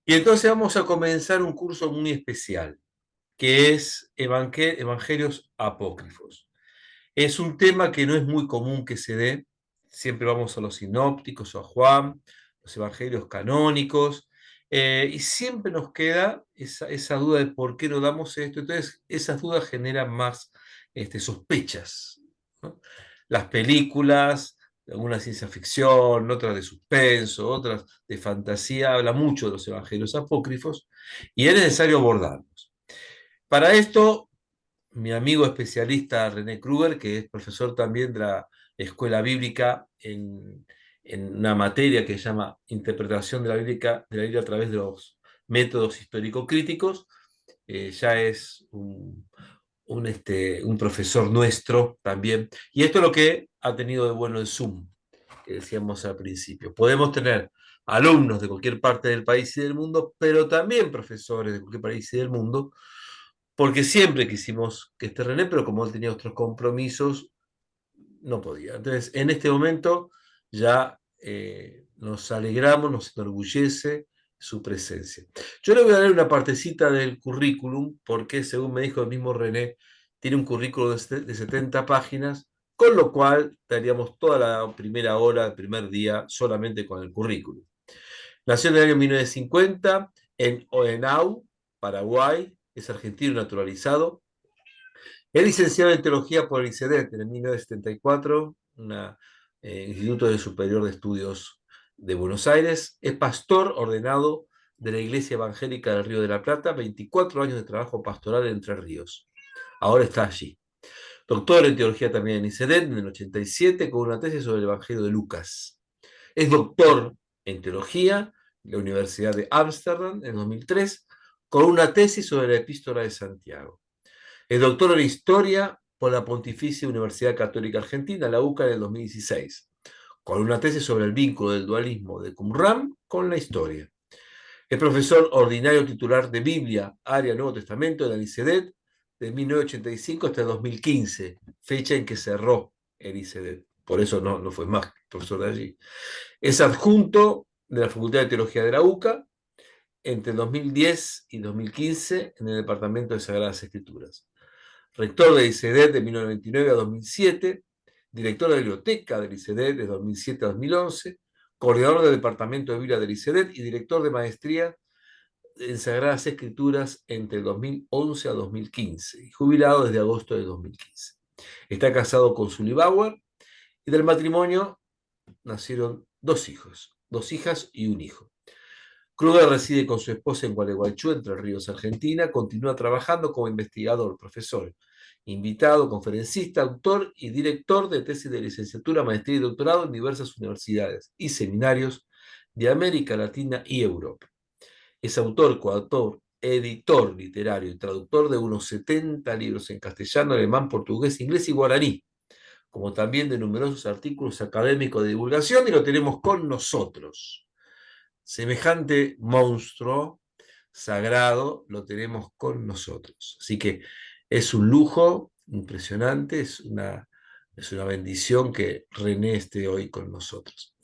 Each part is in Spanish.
Y entonces vamos a comenzar un curso muy especial, que es Evangelios Apócrifos. Es un tema que no es muy común que se dé, siempre vamos a los sinópticos o a Juan, los evangelios canónicos, y siempre nos queda esa duda de por qué no damos esto. Entonces, esas dudas generan más sospechas, ¿no? Las películas, algunas ciencia ficción, otras de suspenso, otras de fantasía, habla mucho de los evangelios apócrifos, y es necesario abordarlos. Para esto, mi amigo especialista René Kruger, que es profesor también de la Escuela Bíblica en una materia que se llama Interpretación de la Biblia a través de los métodos histórico-críticos, ya es un profesor nuestro también. Y esto es lo que ha tenido de bueno el Zoom, que decíamos al principio. Podemos tener alumnos de cualquier parte del país y del mundo, pero también profesores de cualquier país y del mundo, porque siempre quisimos que esté René, pero como él tenía otros compromisos, no podía. Entonces, en este momento ya nos alegramos, nos enorgullece su presencia. Yo le voy a dar una partecita del currículum, porque según me dijo el mismo René, tiene un currículum de 70 páginas, con lo cual daríamos toda la primera hora, el primer día, solamente con el currículum. Nació en el año 1950 en Oenau, Paraguay, es argentino naturalizado. Es licenciado en Teología por el ICEDET en 1974, Instituto Superior de Estudios de Buenos Aires. Es pastor ordenado de la Iglesia Evangélica del Río de la Plata, 24 años de trabajo pastoral en Entre Ríos. Ahora está allí. Doctor en Teología también en ICEDET en el 87, con una tesis sobre el Evangelio de Lucas. Es doctor en Teología en la Universidad de Ámsterdam en 2003, con una tesis sobre la Epístola de Santiago. Es doctor en Historia por la Pontificia Universidad Católica Argentina, la UCA, en el 2016, con una tesis sobre el vínculo del dualismo de Qumran con la historia. Es profesor ordinario titular de Biblia, área Nuevo Testamento, de la ICEDET, de 1985 hasta el 2015, fecha en que cerró el ICEDET. Por eso no fue más profesor de allí. Es adjunto de la Facultad de Teología de la UCA entre 2010 y 2015 en el Departamento de Sagradas Escrituras. Rector del ICEDET de 1999 a 2007, director de la biblioteca del ICEDET de 2007 a 2011, coordinador del departamento de Biblia del ICEDET y director de maestría en Sagradas Escrituras entre 2011 a 2015, y jubilado desde agosto de 2015. Está casado con Sully Bauer y del matrimonio nacieron dos hijos, dos hijas y un hijo. Kruger reside con su esposa en Gualeguaychú, Entre Ríos, Argentina. Continúa trabajando como investigador, profesor, invitado, conferencista, autor y director de tesis de licenciatura, maestría y doctorado en diversas universidades y seminarios de América Latina y Europa. Es autor, coautor, editor literario y traductor de unos 70 libros en castellano, alemán, portugués, inglés y guaraní, como también de numerosos artículos académicos de divulgación, y lo tenemos con nosotros. Semejante monstruo sagrado lo tenemos con nosotros. Así que es un lujo impresionante, es una bendición que René esté hoy con nosotros.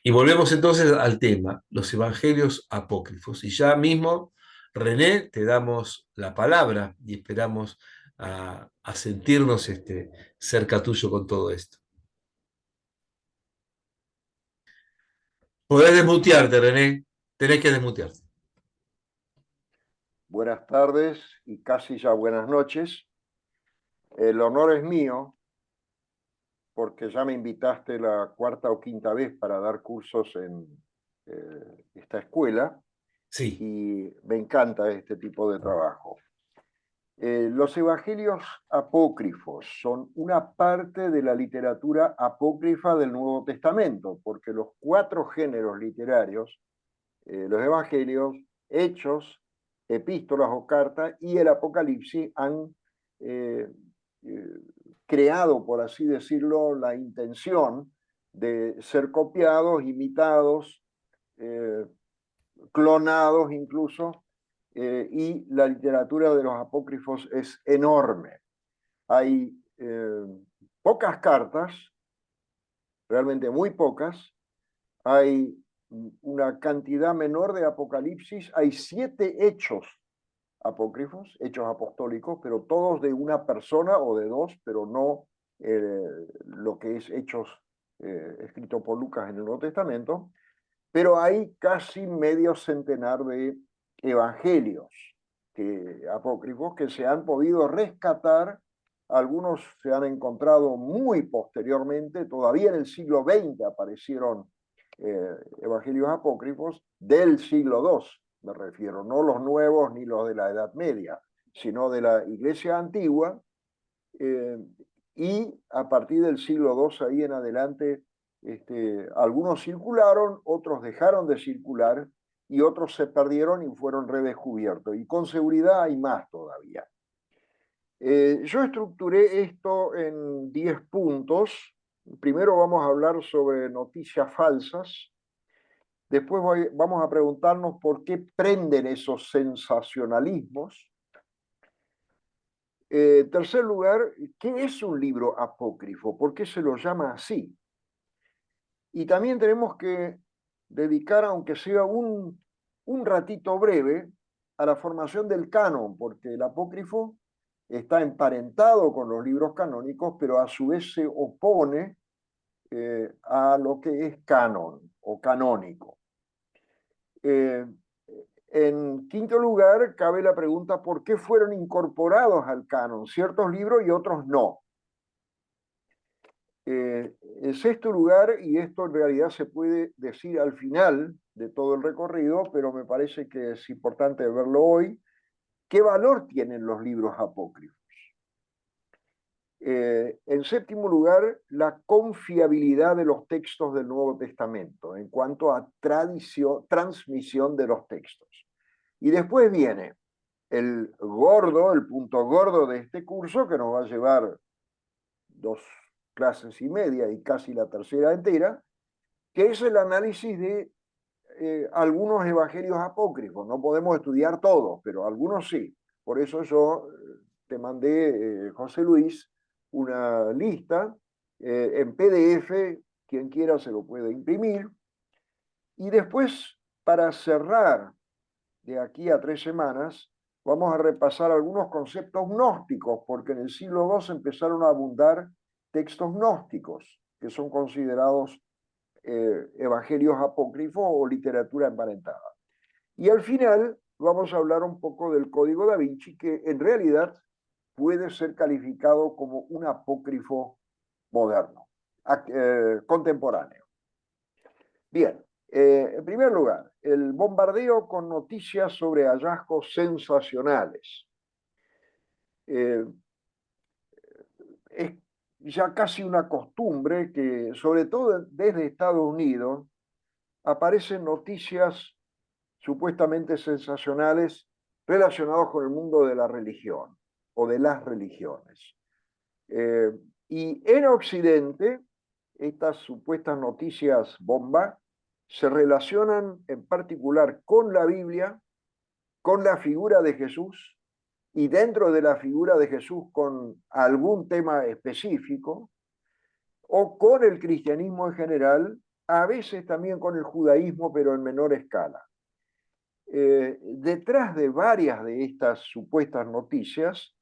Y volvemos entonces al tema, los evangelios apócrifos. Y ya mismo, René, te damos la palabra y esperamos a sentirnos cerca tuyo con todo esto. Podés desmutearte, René, tenés que desmutearte. Buenas tardes y casi ya buenas noches. El honor es mío porque ya me invitaste la cuarta o quinta vez para dar cursos en esta escuela Sí. y me encanta este tipo de trabajo. Los evangelios apócrifos son una parte de la literatura apócrifa del Nuevo Testamento, porque los cuatro géneros literarios, los evangelios, hechos, epístolas o cartas y el Apocalipsis han eh, eh, creado, por así decirlo, la intención de ser copiados, imitados, eh, clonados incluso, y la literatura de los apócrifos es enorme. Hay pocas cartas, realmente muy pocas, hay una cantidad menor de Apocalipsis. Hay 7 hechos apócrifos, hechos apostólicos, pero todos de una persona o de dos, pero no lo que es hechos escrito por Lucas en el Nuevo Testamento. Pero hay casi medio centenar de evangelios apócrifos que se han podido rescatar. Algunos se han encontrado muy posteriormente, todavía en el siglo XX aparecieron evangelios apócrifos del siglo II, me refiero, no los nuevos ni los de la Edad Media, sino de la Iglesia antigua, y a partir del siglo II ahí en adelante, algunos circularon, otros dejaron de circular y otros se perdieron y fueron redescubiertos. Y con seguridad hay más todavía. Yo estructuré esto en 10 puntos. Primero vamos a hablar sobre noticias falsas. Después vamos a preguntarnos por qué prenden esos sensacionalismos. Tercer lugar, ¿qué es un libro apócrifo? ¿Por qué se lo llama así? Y también tenemos que dedicar, aunque sea un ratito breve, a la formación del canon, porque el apócrifo está emparentado con los libros canónicos, pero a su vez se opone a lo que es canon o canónico. En quinto lugar, cabe la pregunta por qué fueron incorporados al canon ciertos libros y otros no. En sexto lugar, y esto en realidad se puede decir al final de todo el recorrido, pero me parece que es importante verlo hoy, ¿qué valor tienen los libros apócrifos? En séptimo lugar, la confiabilidad de los textos del Nuevo Testamento en cuanto a transmisión de los textos. Y después viene el punto gordo de este curso, que nos va a llevar 2 clases y media y casi la tercera entera, que es el análisis de algunos evangelios apócrifos. No podemos estudiar todos, pero algunos sí. Por eso yo te mandé, José Luis, una lista en PDF, quien quiera se lo puede imprimir. Y después, para cerrar de aquí a 3 semanas, vamos a repasar algunos conceptos gnósticos, porque en el siglo II empezaron a abundar textos gnósticos, que son considerados evangelios apócrifos o literatura emparentada. Y al final vamos a hablar un poco del Código da Vinci, que en realidad puede ser calificado como un apócrifo moderno, contemporáneo. Bien, en primer lugar, el bombardeo con noticias sobre hallazgos sensacionales. Es ya casi una costumbre que, sobre todo desde Estados Unidos, aparecen noticias supuestamente sensacionales relacionadas con el mundo de la religión o de las religiones. Y en Occidente, estas supuestas noticias bomba se relacionan en particular con la Biblia, con la figura de Jesús, y dentro de la figura de Jesús con algún tema específico, o con el cristianismo en general, a veces también con el judaísmo, pero en menor escala. Detrás de varias de estas supuestas noticias,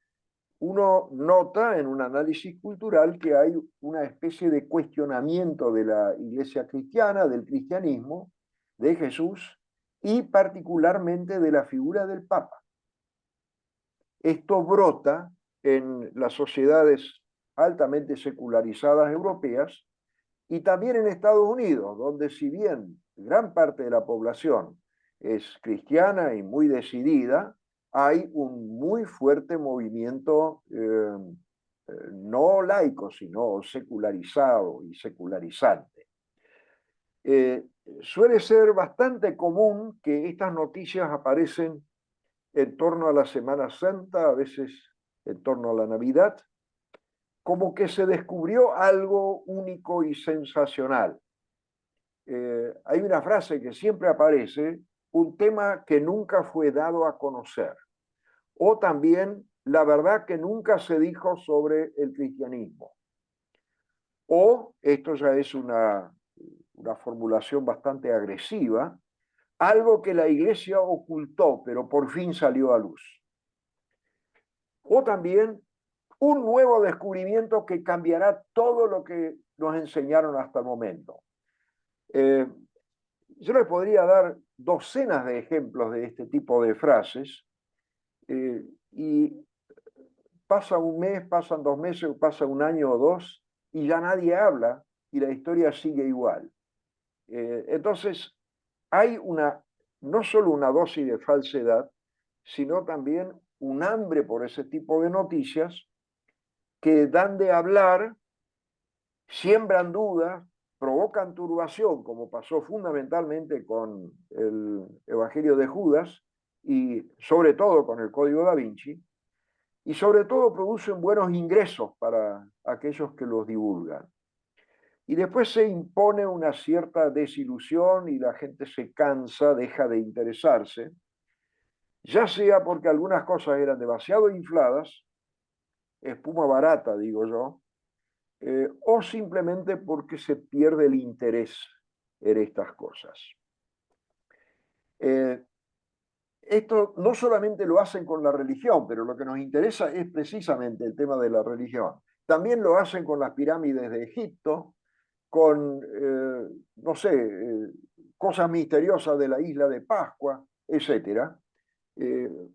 uno nota en un análisis cultural que hay una especie de cuestionamiento de la iglesia cristiana, del cristianismo, de Jesús y particularmente de la figura del Papa. Esto brota en las sociedades altamente secularizadas europeas y también en Estados Unidos, donde si bien gran parte de la población es cristiana y muy decidida, hay un muy fuerte movimiento no laico, sino secularizado y secularizante. Suele ser bastante común que estas noticias aparecen en torno a la Semana Santa, a veces en torno a la Navidad, como que se descubrió algo único y sensacional. Hay una frase que siempre aparece, un tema que nunca fue dado a conocer, o también la verdad que nunca se dijo sobre el cristianismo. O, esto ya es una una formulación bastante agresiva, algo que la Iglesia ocultó, pero por fin salió a luz. O también un nuevo descubrimiento que cambiará todo lo que nos enseñaron hasta el momento. Yo les podría dar docenas de ejemplos de este tipo de frases, y pasa un mes, pasan 2 meses, pasa un año o dos, y ya nadie habla y la historia sigue igual. Entonces, hay no solo una dosis de falsedad, sino también un hambre por ese tipo de noticias que dan de hablar, siembran dudas, provocan turbación, como pasó fundamentalmente con el Evangelio de Judas y sobre todo con el Código Da Vinci, y sobre todo producen buenos ingresos para aquellos que los divulgan. Y después se impone una cierta desilusión y la gente se cansa, deja de interesarse, ya sea porque algunas cosas eran demasiado infladas, espuma barata, digo yo, o simplemente porque se pierde el interés en estas cosas. Esto no solamente lo hacen con la religión, pero lo que nos interesa es precisamente el tema de la religión. También lo hacen con las pirámides de Egipto, con, no sé, cosas misteriosas de la isla de Pascua, etcétera,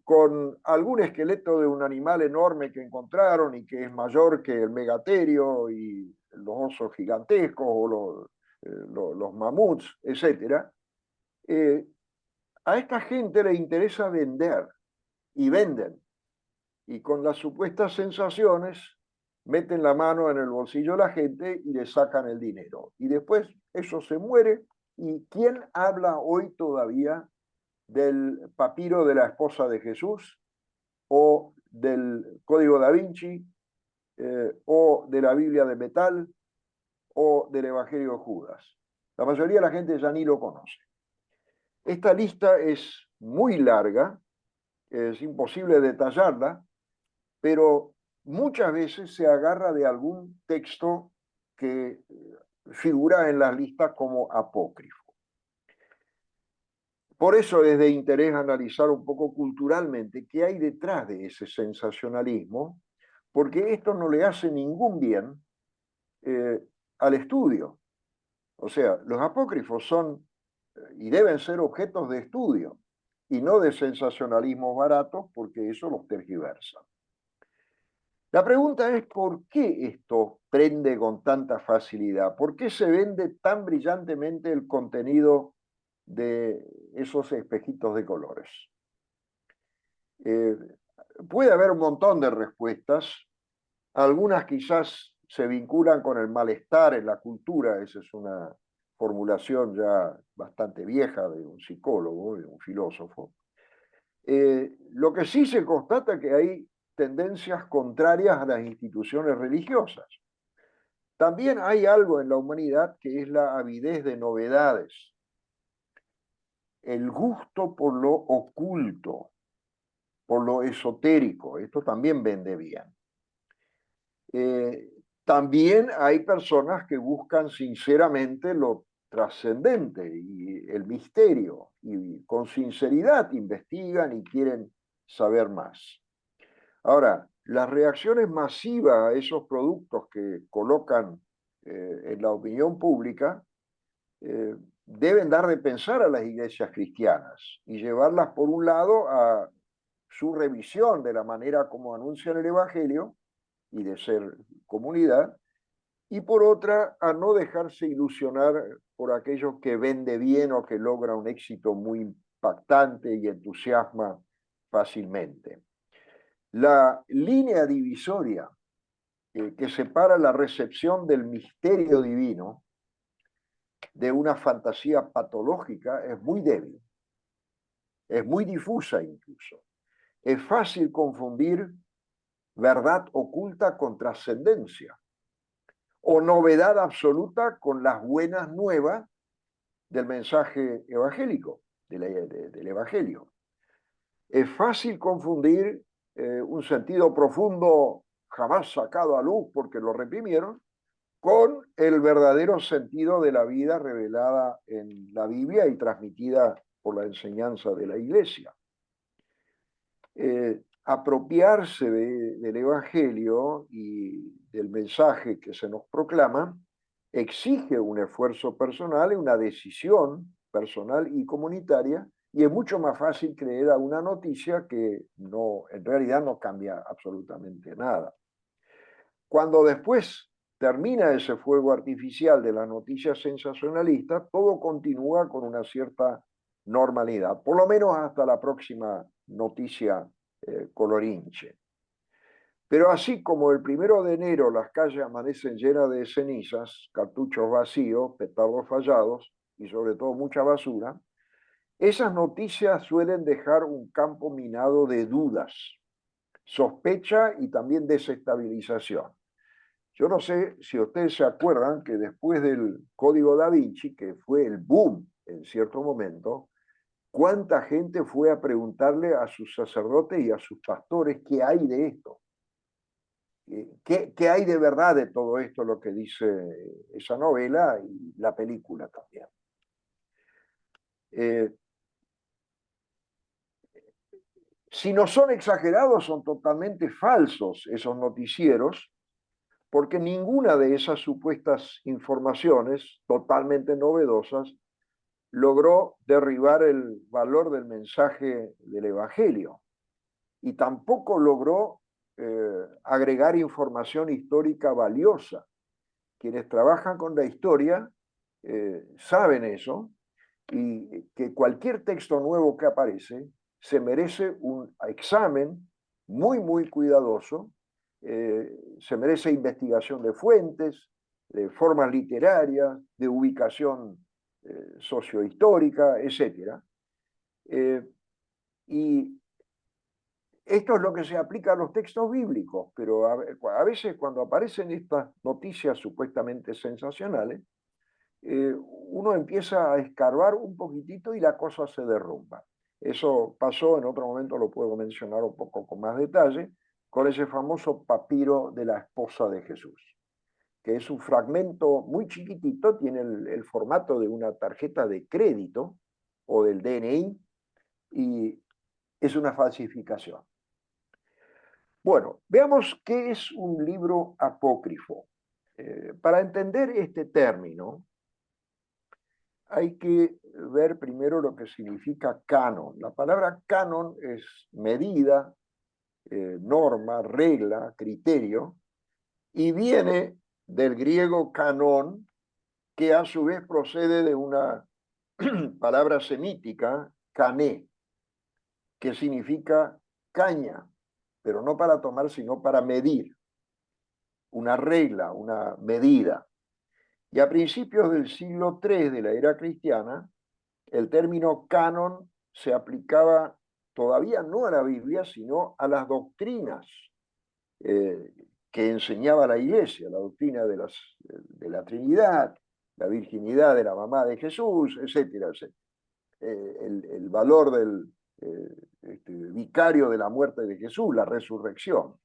con algún esqueleto de un animal enorme que encontraron y que es mayor que el megaterio y los osos gigantescos o los mamuts, etcétera. A esta gente le interesa vender y venden, y con las supuestas sensaciones meten la mano en el bolsillo de la gente y le sacan el dinero. Y después eso se muere. ¿Y quién habla hoy todavía del papiro de la esposa de Jesús o del Código Da Vinci o de la Biblia de metal o del Evangelio de Judas? La mayoría de la gente ya ni lo conoce. Esta lista es muy larga, es imposible detallarla, pero muchas veces se agarra de algún texto que figura en las listas como apócrifo. Por eso es de interés analizar un poco culturalmente qué hay detrás de ese sensacionalismo, porque esto no le hace ningún bien al estudio. O sea, los apócrifos son y deben ser objetos de estudio y no de sensacionalismos baratos, porque eso los tergiversa. La pregunta es ¿por qué esto prende con tanta facilidad? ¿Por qué se vende tan brillantemente el contenido de esos espejitos de colores? Eh, Puede haber un montón de respuestas, algunas quizás se vinculan con el malestar en la cultura, esa es una formulación ya bastante vieja de un psicólogo, de un filósofo. Lo que sí se constata es que hay tendencias contrarias a las instituciones religiosas. También hay algo en la humanidad que es la avidez de novedades, el gusto por lo oculto, por lo esotérico. Esto también vende bien. También hay personas que buscan sinceramente lo trascendente y el misterio, y con sinceridad investigan y quieren saber más. Ahora, las reacciones masivas a esos productos que colocan en la opinión pública deben dar de pensar a las iglesias cristianas y llevarlas, por un lado, a su revisión de la manera como anuncian el Evangelio y de ser comunidad, y por otra, a no dejarse ilusionar por aquellos que vende bien o que logra un éxito muy impactante y entusiasma fácilmente. La línea divisoria que separa la recepción del misterio divino de una fantasía patológica es muy débil, es muy difusa incluso. Es fácil confundir verdad oculta con trascendencia o novedad absoluta con las buenas nuevas del mensaje evangélico, del Evangelio. Es fácil confundir un sentido profundo jamás sacado a luz porque lo reprimieron con el verdadero sentido de la vida revelada en la Biblia y transmitida por la enseñanza de la Iglesia. Apropiarse del Evangelio y del mensaje que se nos proclama exige un esfuerzo personal y una decisión personal y comunitaria, y es mucho más fácil creer a una noticia que no, en realidad no cambia absolutamente nada. Cuando después termina ese fuego artificial de las noticias sensacionalistas, todo continúa con una cierta normalidad, por lo menos hasta la próxima noticia colorinche. Pero así como el 1 de enero las calles amanecen llenas de cenizas, cartuchos vacíos, petardos fallados y sobre todo mucha basura, esas noticias suelen dejar un campo minado de dudas, sospecha y también desestabilización. Yo no sé si ustedes se acuerdan que después del Código Da Vinci, que fue el boom en cierto momento, cuánta gente fue a preguntarle a sus sacerdotes y a sus pastores qué hay de esto. ¿Qué hay de verdad de todo esto, lo que dice esa novela y la película también? Si no son exagerados, son totalmente falsos esos noticieros, porque ninguna de esas supuestas informaciones totalmente novedosas logró derribar el valor del mensaje del Evangelio y tampoco logró agregar información histórica valiosa. Quienes trabajan con la historia saben eso, y que cualquier texto nuevo que aparece se merece un examen muy cuidadoso, se merece investigación de fuentes, de formas literarias, de ubicación sociohistórica, etc. Y esto es lo que se aplica a los textos bíblicos, pero a veces cuando aparecen estas noticias supuestamente sensacionales, uno empieza a escarbar un poquitito y la cosa se derrumba. Eso pasó, en otro momento lo puedo mencionar un poco con más detalle, con ese famoso papiro de la esposa de Jesús, que es un fragmento muy chiquitito, tiene el formato de una tarjeta de crédito o del DNI, y es una falsificación. Bueno, veamos qué es un libro apócrifo. Para entender este término, hay que ver primero lo que significa canon. La palabra canon es medida, norma, regla, criterio, y viene del griego canon, que a su vez procede de una palabra semítica, cané, que significa caña, pero no para tomar, sino para medir, una regla, una medida. Y a principios del siglo III de la era cristiana, el término canon se aplicaba todavía no a la Biblia, sino a las doctrinas eh, que enseñaba la Iglesia, la doctrina de la Trinidad, la virginidad de la mamá de Jesús, etcétera, etcétera. El valor del vicario de la muerte de Jesús, la resurrección.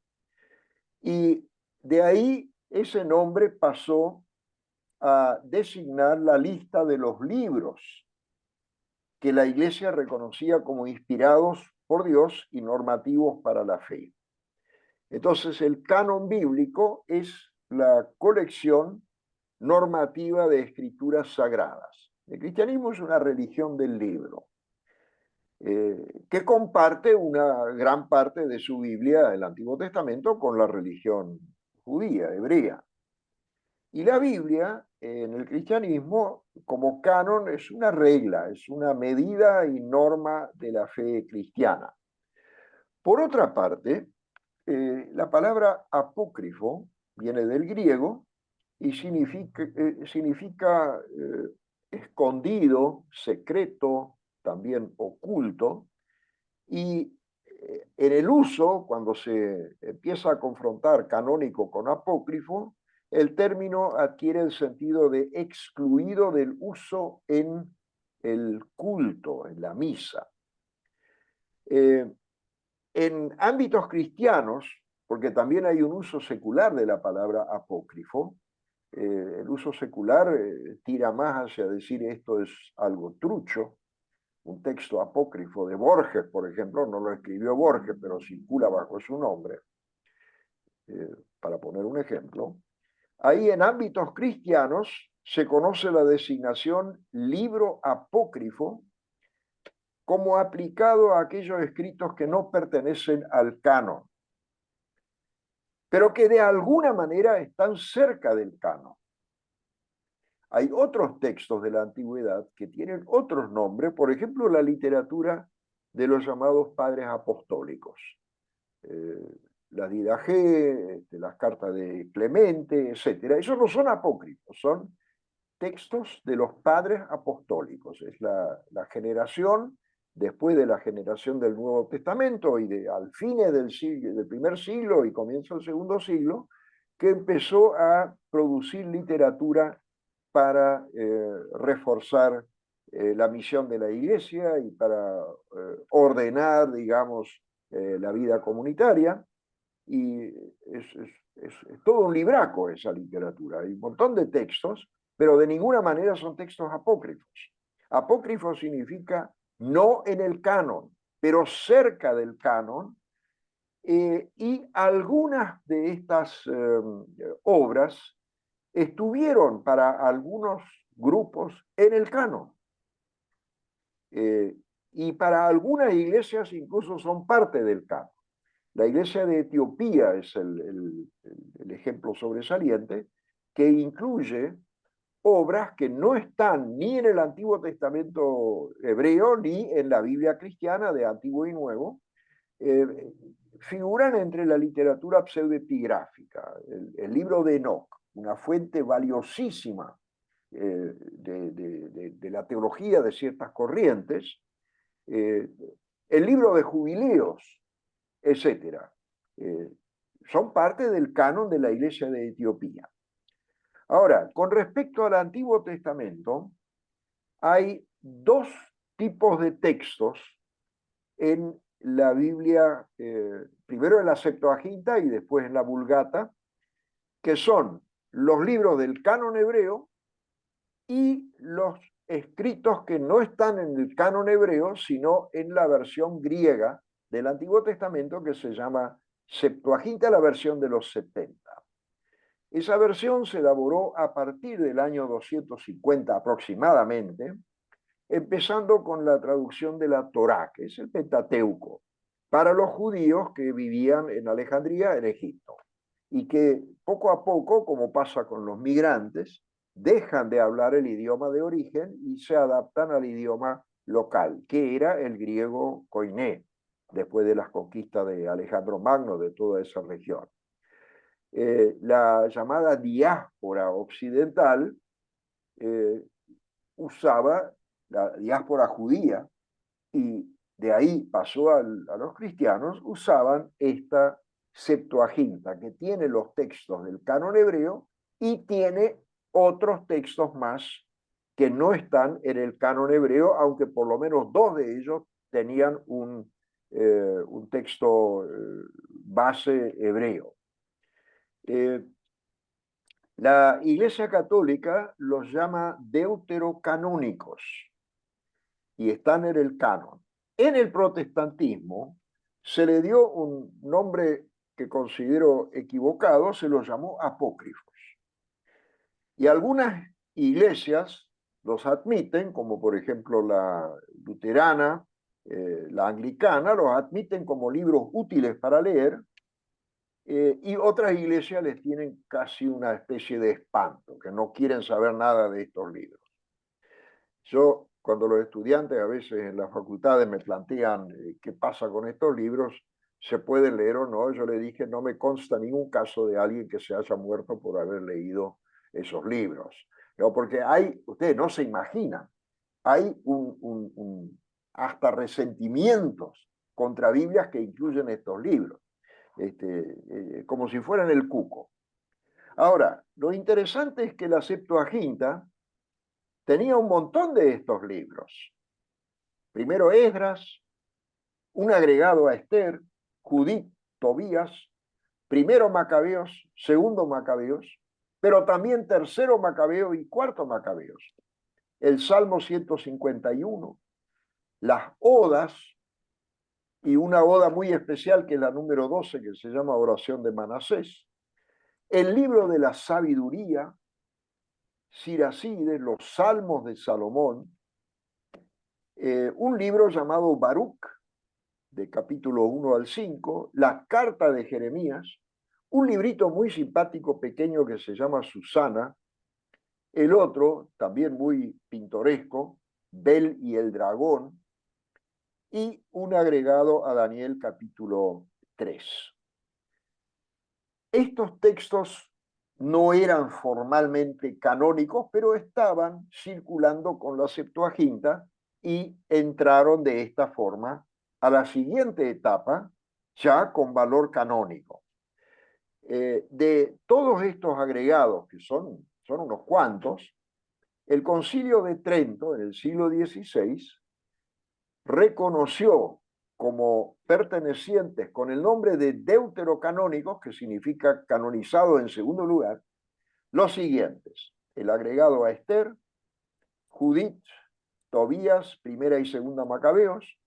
Y de ahí ese nombre pasó a designar la lista de los libros que la Iglesia reconocía como inspirados por Dios y normativos para la fe. Entonces, el canon bíblico es la colección normativa de escrituras sagradas. El cristianismo es una religión del libro, que comparte una gran parte de su Biblia, el Antiguo Testamento, con la religión judía, hebrea. Y la Biblia, en el cristianismo, como canon, es una regla, es una medida y norma de la fe cristiana. Por otra parte, la palabra apócrifo viene del griego y significa escondido, secreto, también oculto, y en el uso, cuando se empieza a confrontar canónico con apócrifo, el término adquiere el sentido de excluido del uso en el culto, en la misa. En ámbitos cristianos, porque también hay un uso secular de la palabra apócrifo, El uso secular tira más hacia decir esto es algo trucho. Un texto apócrifo de Borges, por ejemplo, no lo escribió Borges, pero circula bajo su nombre, para poner un ejemplo. Ahí en ámbitos cristianos se conoce la designación libro apócrifo como aplicado a aquellos escritos que no pertenecen al canon, pero que de alguna manera están cerca del canon. Hay otros textos de la antigüedad que tienen otros nombres, por ejemplo, la literatura de los llamados padres apostólicos. La Didaje, las cartas de Clemente, etc. Esos no son apócrifos, son textos de los padres apostólicos. Es la generación, después de la generación del Nuevo Testamento y al fines del primer siglo y comienzo del segundo siglo, que empezó a producir literatura para reforzar la misión de la iglesia y para ordenar, digamos, la vida comunitaria. Y es todo un libraco esa literatura. Hay un montón de textos, pero de ninguna manera son textos apócrifos. Apócrifo significa no en el canon, pero cerca del canon, y algunas de estas obras estuvieron para algunos grupos en el canon. Y para algunas iglesias incluso son parte del canon. La iglesia de Etiopía es el ejemplo sobresaliente, que incluye obras que no están ni en el Antiguo Testamento hebreo ni en la Biblia cristiana de Antiguo y Nuevo. Figuran entre la literatura pseudoepigráfica, el libro de Enoch, una fuente valiosísima de la teología de ciertas corrientes, el libro de Jubileos, etcétera. Son parte del canon de la iglesia de Etiopía. Ahora, con respecto al Antiguo Testamento, hay dos tipos de textos en la Biblia, primero en la Septuaginta y después en la Vulgata, que son los libros del canon hebreo y los escritos que no están en el canon hebreo, sino en la versión griega del Antiguo Testamento, que se llama Septuaginta, la versión de los 70. Esa versión se elaboró a partir del año 250 aproximadamente, empezando con la traducción de la Torá, que es el Pentateuco, para los judíos que vivían en Alejandría, en Egipto, y que poco a poco, como pasa con los migrantes, dejan de hablar el idioma de origen y se adaptan al idioma local, que era el griego koiné, después de las conquistas de Alejandro Magno de toda esa región. La llamada diáspora occidental usaba la diáspora judía, y de ahí pasó a los cristianos, usaban esta Septuaginta, que tiene los textos del canon hebreo y tiene otros textos más que no están en el canon hebreo, aunque por lo menos dos de ellos tenían un texto base hebreo. La Iglesia Católica los llama deuterocanónicos y están en el canon. En el protestantismo se le dio un nombre que considero equivocado, se los llamó apócrifos. Y algunas iglesias los admiten, como por ejemplo la luterana, la anglicana, los admiten como libros útiles para leer, y otras iglesias les tienen casi una especie de espanto, que no quieren saber nada de estos libros. Yo, cuando los estudiantes a veces en las facultades me plantean qué pasa con estos libros, se pueden leer o no, yo le dije, no me consta ningún caso de alguien que se haya muerto por haber leído esos libros. ¿No? Porque hay, ustedes no se imaginan, hay hasta resentimientos contra Biblias que incluyen estos libros, como si fueran el cuco. Ahora, lo interesante es que la Septuaginta tenía un montón de estos libros. Primero Esdras, un agregado a Esther, Judith, Tobías, primero Macabeos, segundo Macabeos, pero también tercero Macabeo y cuarto Macabeos. El Salmo 151, las odas, y una oda muy especial que es la número 12, que se llama Oración de Manasés, el libro de la sabiduría, Siracides, los Salmos de Salomón, un libro llamado Baruch, de capítulo 1 al 5, la carta de Jeremías, un librito muy simpático, pequeño, que se llama Susana, el otro, también muy pintoresco, Bel y el dragón, y un agregado a Daniel capítulo 3. Estos textos no eran formalmente canónicos, pero estaban circulando con la Septuaginta y entraron de esta forma a la siguiente etapa, ya con valor canónico. De todos estos agregados, que son unos cuantos, el Concilio de Trento, en el siglo XVI, reconoció como pertenecientes con el nombre de deuterocanónicos, que significa canonizado en segundo lugar, los siguientes: el agregado a Esther, Judith, Tobías, primera y segunda Macabeos,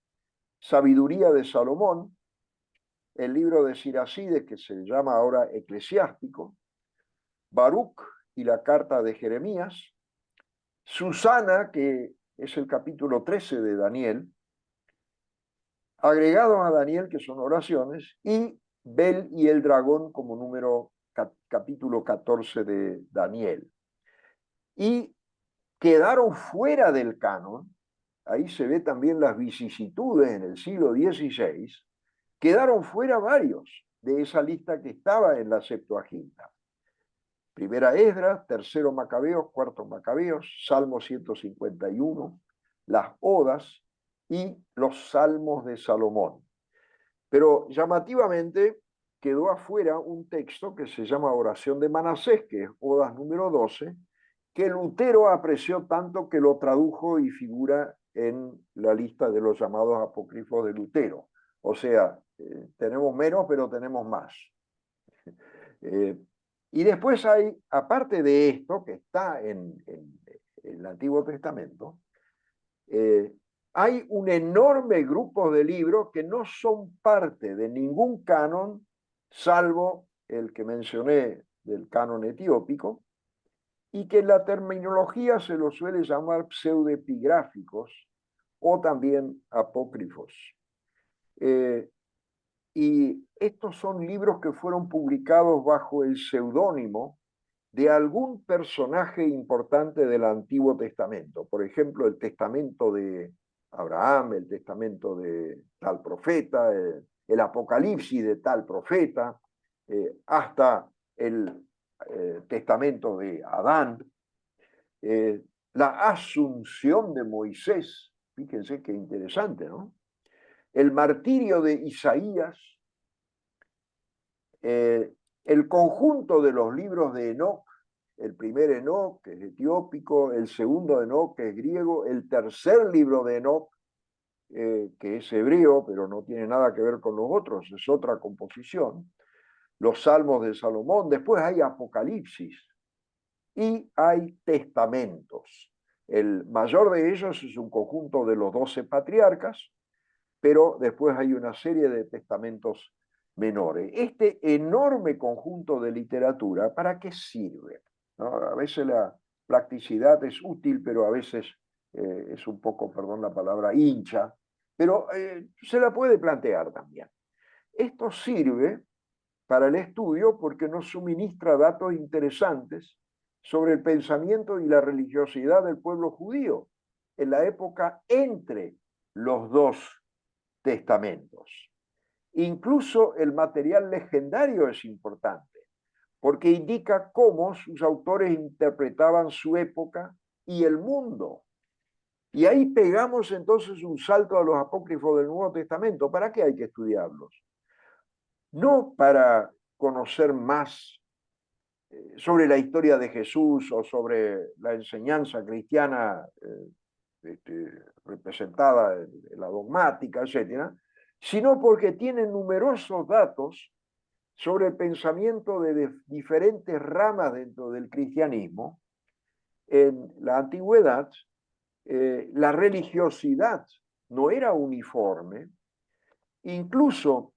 Sabiduría de Salomón, el libro de Siracides, que se llama ahora Eclesiástico, Baruch y la carta de Jeremías, Susana, que es el capítulo 13 de Daniel, agregados a Daniel, que son oraciones, y Bel y el dragón como número capítulo 14 de Daniel. Y quedaron fuera del canon, ahí se ve también las vicisitudes en el siglo XVI, quedaron fuera varios de esa lista que estaba en la Septuaginta. Primera Esdras, tercero Macabeos, cuarto Macabeos, Salmo 151, las Odas y los Salmos de Salomón. Pero llamativamente quedó afuera un texto que se llama Oración de Manasés, que es Odas número 12, que Lutero apreció tanto que lo tradujo y figura en la lista de los llamados apócrifos de Lutero. O sea, tenemos menos, pero tenemos más. Y después hay, aparte de esto, que está en el Antiguo Testamento, hay un enorme grupo de libros que no son parte de ningún canon, salvo el que mencioné del canon etiópico, y que en la terminología se los suele llamar pseudoepigráficos o también apócrifos. Y estos son libros que fueron publicados bajo el seudónimo de algún personaje importante del Antiguo Testamento. Por ejemplo, el testamento de Abraham, el testamento de tal profeta, el Apocalipsis de tal profeta, hasta el testamento de Adán, la asunción de Moisés. Fíjense qué interesante, ¿no? El martirio de Isaías, el conjunto de los libros de Enoc, el primer Enoc, que es etiópico, el segundo Enoc, que es griego, el tercer libro de Enoc, que es hebreo, pero no tiene nada que ver con los otros, es otra composición, los Salmos de Salomón, después hay Apocalipsis y hay testamentos. El mayor de ellos es un conjunto de los 12 patriarcas, pero después hay una serie de testamentos menores. Este enorme conjunto de literatura, ¿para qué sirve? ¿No? A veces la practicidad es útil, pero a veces es un poco, perdón la palabra, hincha, pero se la puede plantear también. Esto sirve para el estudio porque nos suministra datos interesantes sobre el pensamiento y la religiosidad del pueblo judío en la época entre los dos testamentos. Incluso el material legendario es importante, porque indica cómo sus autores interpretaban su época y el mundo. Y ahí pegamos entonces un salto a los apócrifos del Nuevo Testamento. ¿Para qué hay que estudiarlos? No para conocer más sobre la historia de Jesús o sobre la enseñanza cristiana representada en la dogmática, etcétera, sino porque tienen numerosos datos sobre el pensamiento de diferentes ramas dentro del cristianismo. En la antigüedad, la religiosidad no era uniforme, incluso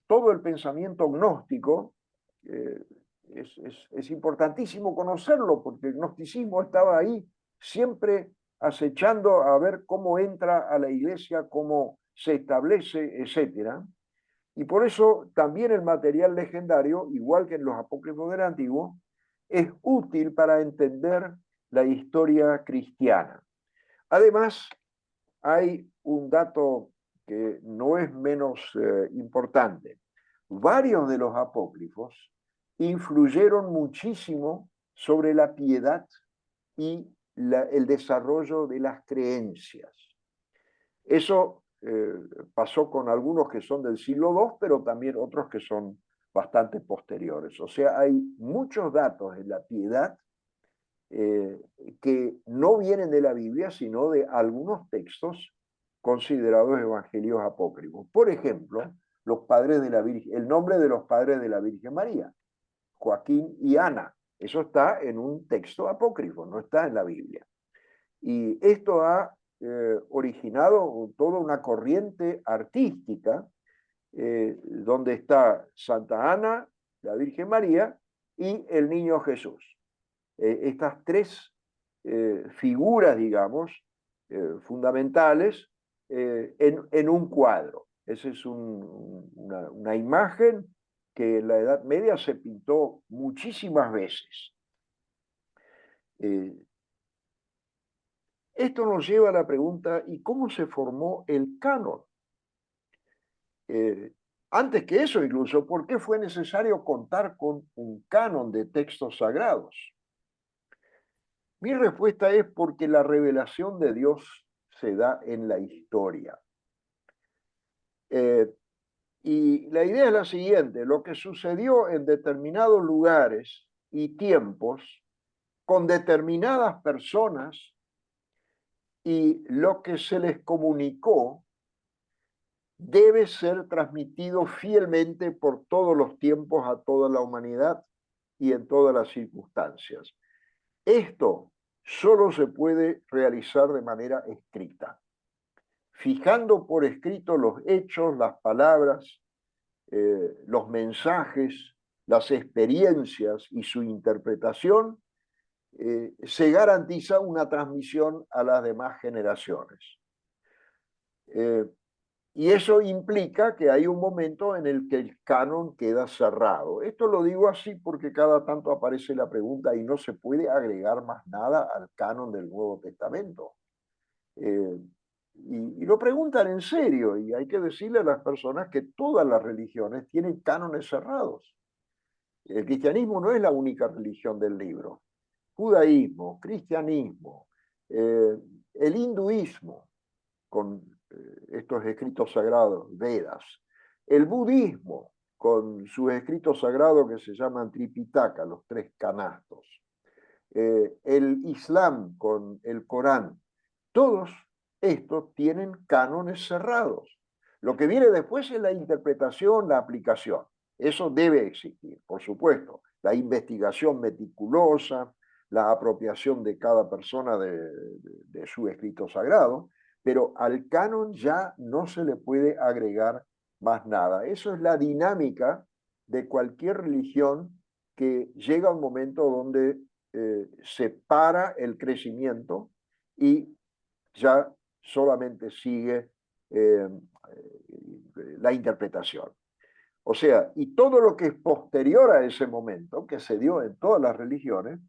todo el pensamiento gnóstico, es importantísimo conocerlo porque el gnosticismo estaba ahí siempre acechando a ver cómo entra a la iglesia, cómo se establece, etcétera. Y por eso también el material legendario, igual que en los apócrifos del Antiguo, es útil para entender la historia cristiana. Además, hay un dato que no es menos importante. Varios de los apócrifos influyeron muchísimo sobre la piedad y el desarrollo de las creencias. Eso pasó con algunos que son del siglo II, pero también otros que son bastante posteriores. O sea, hay muchos datos en la piedad que no vienen de la Biblia, sino de algunos textos considerados evangelios apócrifos. Por ejemplo, los padres de la Virgen, el nombre de los padres de la Virgen María, Joaquín y Ana. Eso está en un texto apócrifo, no está en la Biblia. Y esto ha originado toda una corriente artística donde está Santa Ana, la Virgen María y el niño Jesús. Estas tres figuras, digamos, fundamentales en un cuadro. Esa es una imagen que en la Edad Media se pintó muchísimas veces. Esto nos lleva a la pregunta, ¿y cómo se formó el canon? Antes que eso incluso, ¿por qué fue necesario contar con un canon de textos sagrados? Mi respuesta es porque la revelación de Dios se da en la historia. Y la idea es la siguiente, lo que sucedió en determinados lugares y tiempos con determinadas personas y lo que se les comunicó debe ser transmitido fielmente por todos los tiempos a toda la humanidad y en todas las circunstancias. Esto solo se puede realizar de manera escrita, fijando por escrito los hechos, las palabras, los mensajes, las experiencias y su interpretación, se garantiza una transmisión a las demás generaciones. Y eso implica que hay un momento en el que el canon queda cerrado. Esto lo digo así porque cada tanto aparece la pregunta y no se puede agregar más nada al canon del Nuevo Testamento. Y lo preguntan en serio y hay que decirle a las personas que todas las religiones tienen cánones cerrados. El cristianismo no es la única religión del libro. Judaísmo, cristianismo, el hinduismo, con estos escritos sagrados, Vedas, el budismo, con sus escritos sagrados que se llaman Tripitaka, los tres canastos, el Islam con el Corán, todos estos tienen cánones cerrados. Lo que viene después es la interpretación, la aplicación. Eso debe existir, por supuesto. La investigación meticulosa, la apropiación de cada persona de su escrito sagrado, pero al canon ya no se le puede agregar más nada. Eso es la dinámica de cualquier religión que llega a un momento donde se para el crecimiento y ya solamente sigue la interpretación. O sea, y todo lo que es posterior a ese momento, que se dio en todas las religiones,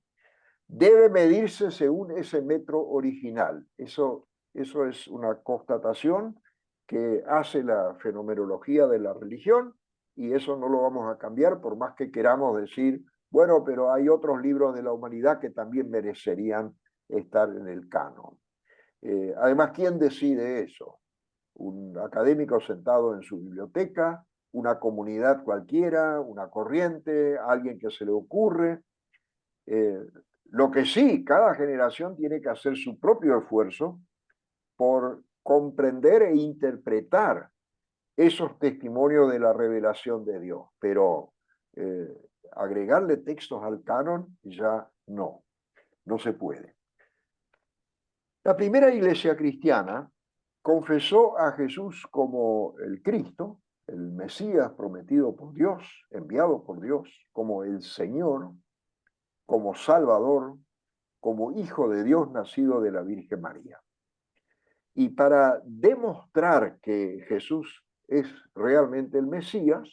debe medirse según ese metro original. Eso es una constatación que hace la fenomenología de la religión y eso no lo vamos a cambiar por más que queramos decir, bueno, pero hay otros libros de la humanidad que también merecerían estar en el canon. Además, ¿quién decide eso? Un académico sentado en su biblioteca, una comunidad cualquiera, una corriente, alguien que se le ocurre. Lo que sí, cada generación tiene que hacer su propio esfuerzo por comprender e interpretar esos testimonios de la revelación de Dios, pero agregarle textos al canon ya no se puede. La primera iglesia cristiana confesó a Jesús como el Cristo, el Mesías prometido por Dios, enviado por Dios, como el Señor, como Salvador, como Hijo de Dios nacido de la Virgen María. Y para demostrar que Jesús es realmente el Mesías,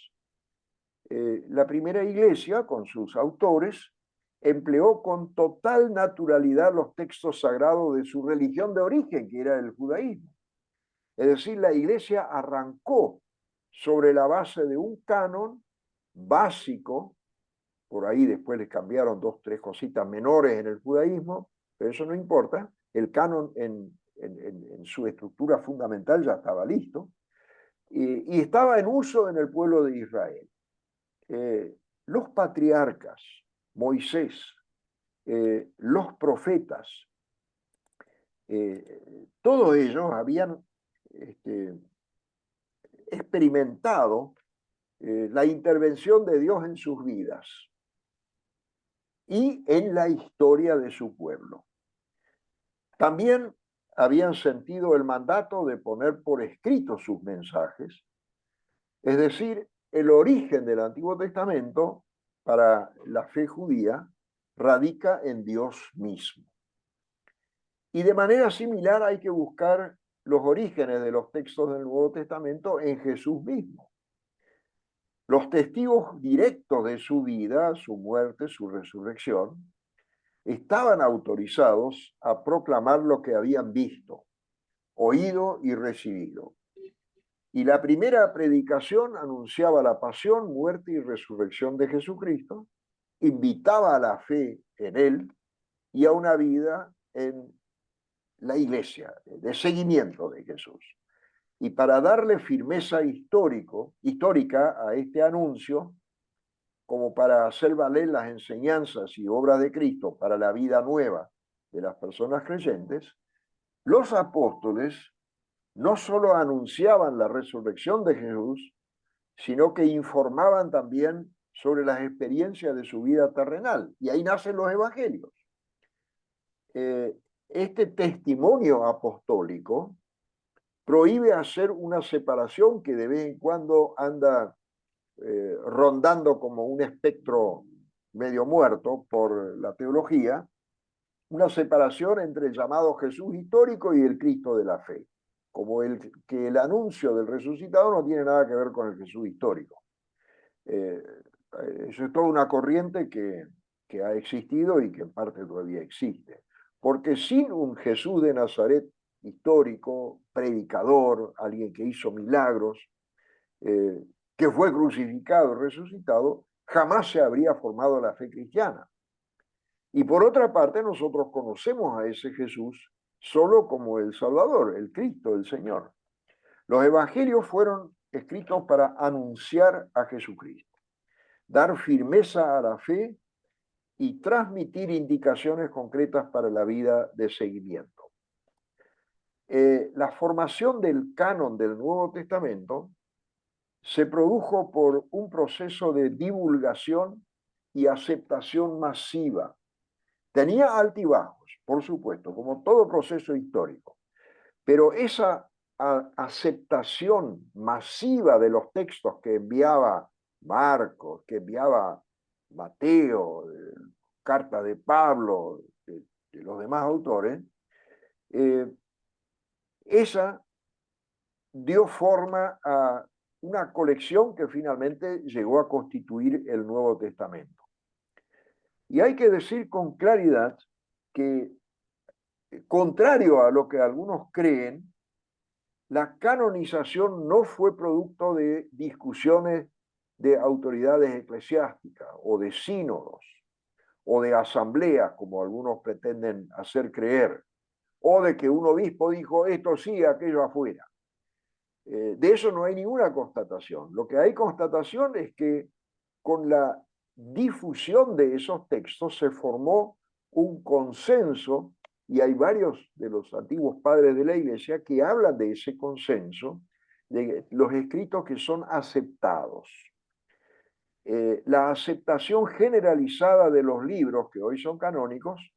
la primera iglesia, con sus autores, empleó con total naturalidad los textos sagrados de su religión de origen, que era el judaísmo. Es decir, la iglesia arrancó sobre la base de un canon básico, por ahí después les cambiaron 2, 3 cositas menores en el judaísmo, pero eso no importa, el canon en su estructura fundamental ya estaba listo, y estaba en uso en el pueblo de Israel. Los patriarcas, Moisés, los profetas, todos ellos habían experimentado la intervención de Dios en sus vidas y en la historia de su pueblo. También habían sentido el mandato de poner por escrito sus mensajes, es decir, el origen del Antiguo Testamento para la fe judía radica en Dios mismo. Y de manera similar hay que buscar los orígenes de los textos del Nuevo Testamento en Jesús mismo. Los testigos directos de su vida, su muerte, su resurrección, estaban autorizados a proclamar lo que habían visto, oído y recibido. Y la primera predicación anunciaba la pasión, muerte y resurrección de Jesucristo, invitaba a la fe en él y a una vida en la iglesia, de seguimiento de Jesús. Y para darle firmeza histórica a este anuncio, como para hacer valer las enseñanzas y obras de Cristo para la vida nueva de las personas creyentes, los apóstoles no solo anunciaban la resurrección de Jesús, sino que informaban también sobre las experiencias de su vida terrenal. Y ahí nacen los evangelios. Este testimonio apostólico prohíbe hacer una separación que de vez en cuando anda rondando como un espectro medio muerto por la teología, una separación entre el llamado Jesús histórico y el Cristo de la fe, como que el anuncio del resucitado no tiene nada que ver con el Jesús histórico. Eso es toda una corriente que ha existido y que en parte todavía existe. Porque sin un Jesús de Nazaret histórico, predicador, alguien que hizo milagros, que fue crucificado y resucitado, jamás se habría formado la fe cristiana. Y por otra parte, nosotros conocemos a ese Jesús solo como el Salvador, el Cristo, el Señor. Los evangelios fueron escritos para anunciar a Jesucristo, dar firmeza a la fe y transmitir indicaciones concretas para la vida de seguimiento. La formación del canon del Nuevo Testamento se produjo por un proceso de divulgación y aceptación masiva. Tenía altibajos, por supuesto, como todo proceso histórico, pero esa aceptación masiva de los textos que enviaba Marcos, que enviaba Mateo, cartas de Pablo, de los demás autores, esa dio forma a una colección que finalmente llegó a constituir el Nuevo Testamento. Y hay que decir con claridad que, contrario a lo que algunos creen, la canonización no fue producto de discusiones de autoridades eclesiásticas o de sínodos o de asambleas, como algunos pretenden hacer creer, o de que un obispo dijo esto sí, aquello afuera. De eso no hay ninguna constatación. Lo que hay constatación es que con la difusión de esos textos se formó un consenso, y hay varios de los antiguos padres de la Iglesia que hablan de ese consenso, de los escritos que son aceptados. La aceptación generalizada de los libros que hoy son canónicos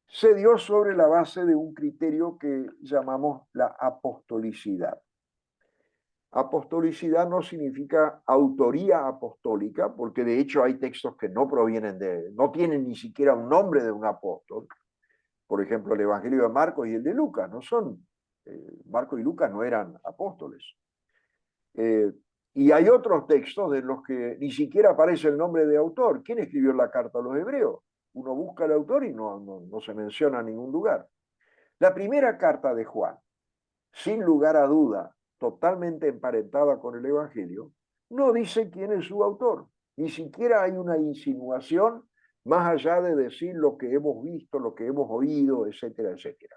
se dio sobre la base de un criterio que llamamos la apostolicidad. Apostolicidad no significa autoría apostólica, porque de hecho hay textos que no provienen no tienen ni siquiera un nombre de un apóstol. Por ejemplo, el Evangelio de Marcos y el de Lucas, no son, Marcos y Lucas no eran apóstoles. Y hay otros textos de los que ni siquiera aparece el nombre de autor. ¿Quién escribió la carta a los hebreos? Uno busca al autor y no se menciona en ningún lugar. La primera carta de Juan, sin lugar a duda, totalmente emparentada con el Evangelio, no dice quién es su autor. Ni siquiera hay una insinuación más allá de decir lo que hemos visto, lo que hemos oído, etcétera, etcétera.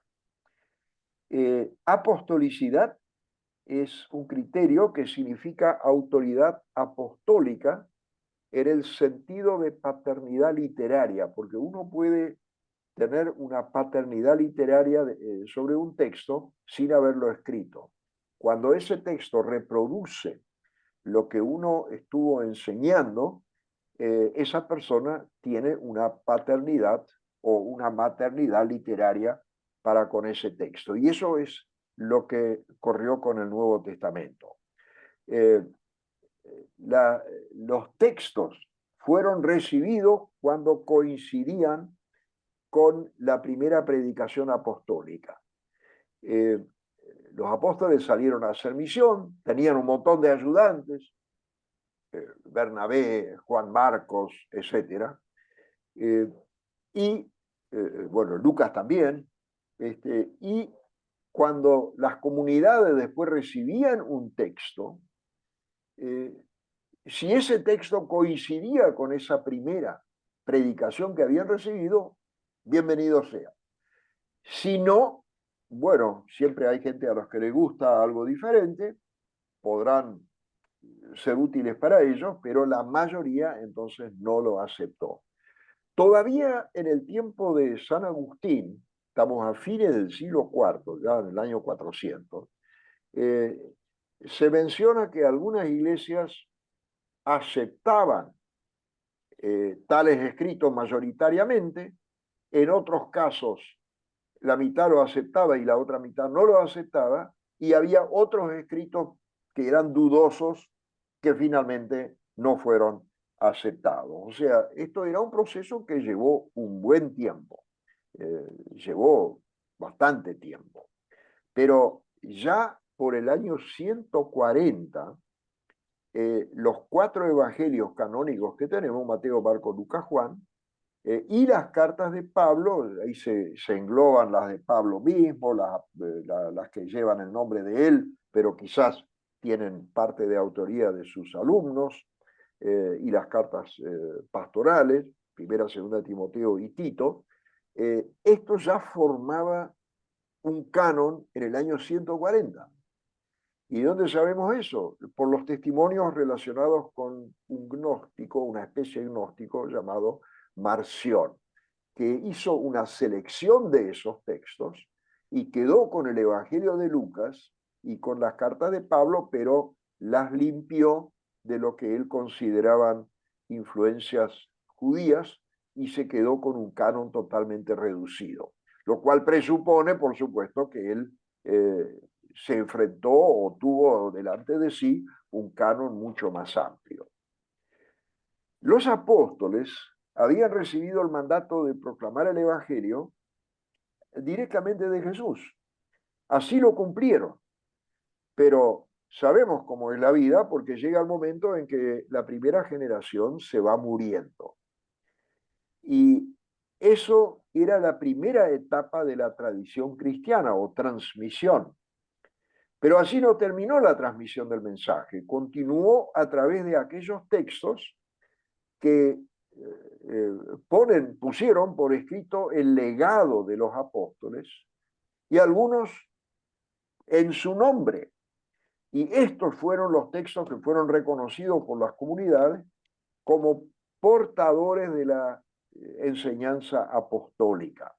Apostolicidad es un criterio que significa autoridad apostólica en el sentido de paternidad literaria, porque uno puede tener una paternidad literaria sobre un texto sin haberlo escrito. Cuando ese texto reproduce lo que uno estuvo enseñando, esa persona tiene una paternidad o una maternidad literaria para con ese texto. Y eso es lo que corrió con el Nuevo Testamento. Eh, los textos fueron recibidos cuando coincidían con la primera predicación apostólica. Los apóstoles salieron a hacer misión, tenían un montón de ayudantes, Bernabé, Juan Marcos, etc. Y, bueno, Lucas también. Y cuando las comunidades después recibían un texto, si ese texto coincidía con esa primera predicación que habían recibido, bienvenido sea. Si no, bueno, siempre hay gente a los que les gusta algo diferente, podrán ser útiles para ellos, pero la mayoría entonces no lo aceptó. Todavía en el tiempo de San Agustín, estamos a fines del siglo IV, ya en el año 400, se menciona que algunas iglesias aceptaban tales escritos mayoritariamente, en otros casos la mitad lo aceptaba y la otra mitad no lo aceptaba, y había otros escritos que eran dudosos que finalmente no fueron aceptados. O sea, esto era un proceso que llevó un buen tiempo, llevó bastante tiempo, pero ya por el año 140, los 4 evangelios canónicos que tenemos, Mateo, Marcos, Lucas, Juan, y las cartas de Pablo, ahí se engloban las de Pablo mismo, las que llevan el nombre de él, pero quizás tienen parte de autoría de sus alumnos, y las cartas pastorales, primera, segunda Timoteo y Tito. Esto ya formaba un canon en el año 140. ¿Y de dónde sabemos eso? Por los testimonios relacionados con un gnóstico, una especie de gnóstico llamado Marción, que hizo una selección de esos textos y quedó con el Evangelio de Lucas y con las cartas de Pablo, pero las limpió de lo que él consideraban influencias judías y se quedó con un canon totalmente reducido, lo cual presupone, por supuesto, que él se enfrentó o tuvo delante de sí un canon mucho más amplio. Los apóstoles habían recibido el mandato de proclamar el Evangelio directamente de Jesús. Así lo cumplieron, pero sabemos cómo es la vida porque llega el momento en que la primera generación se va muriendo. Y eso era la primera etapa de la tradición cristiana o transmisión. Pero así no terminó la transmisión del mensaje, continuó a través de aquellos textos que pusieron por escrito el legado de los apóstoles y algunos en su nombre. Y estos fueron los textos que fueron reconocidos por las comunidades como portadores de la enseñanza apostólica.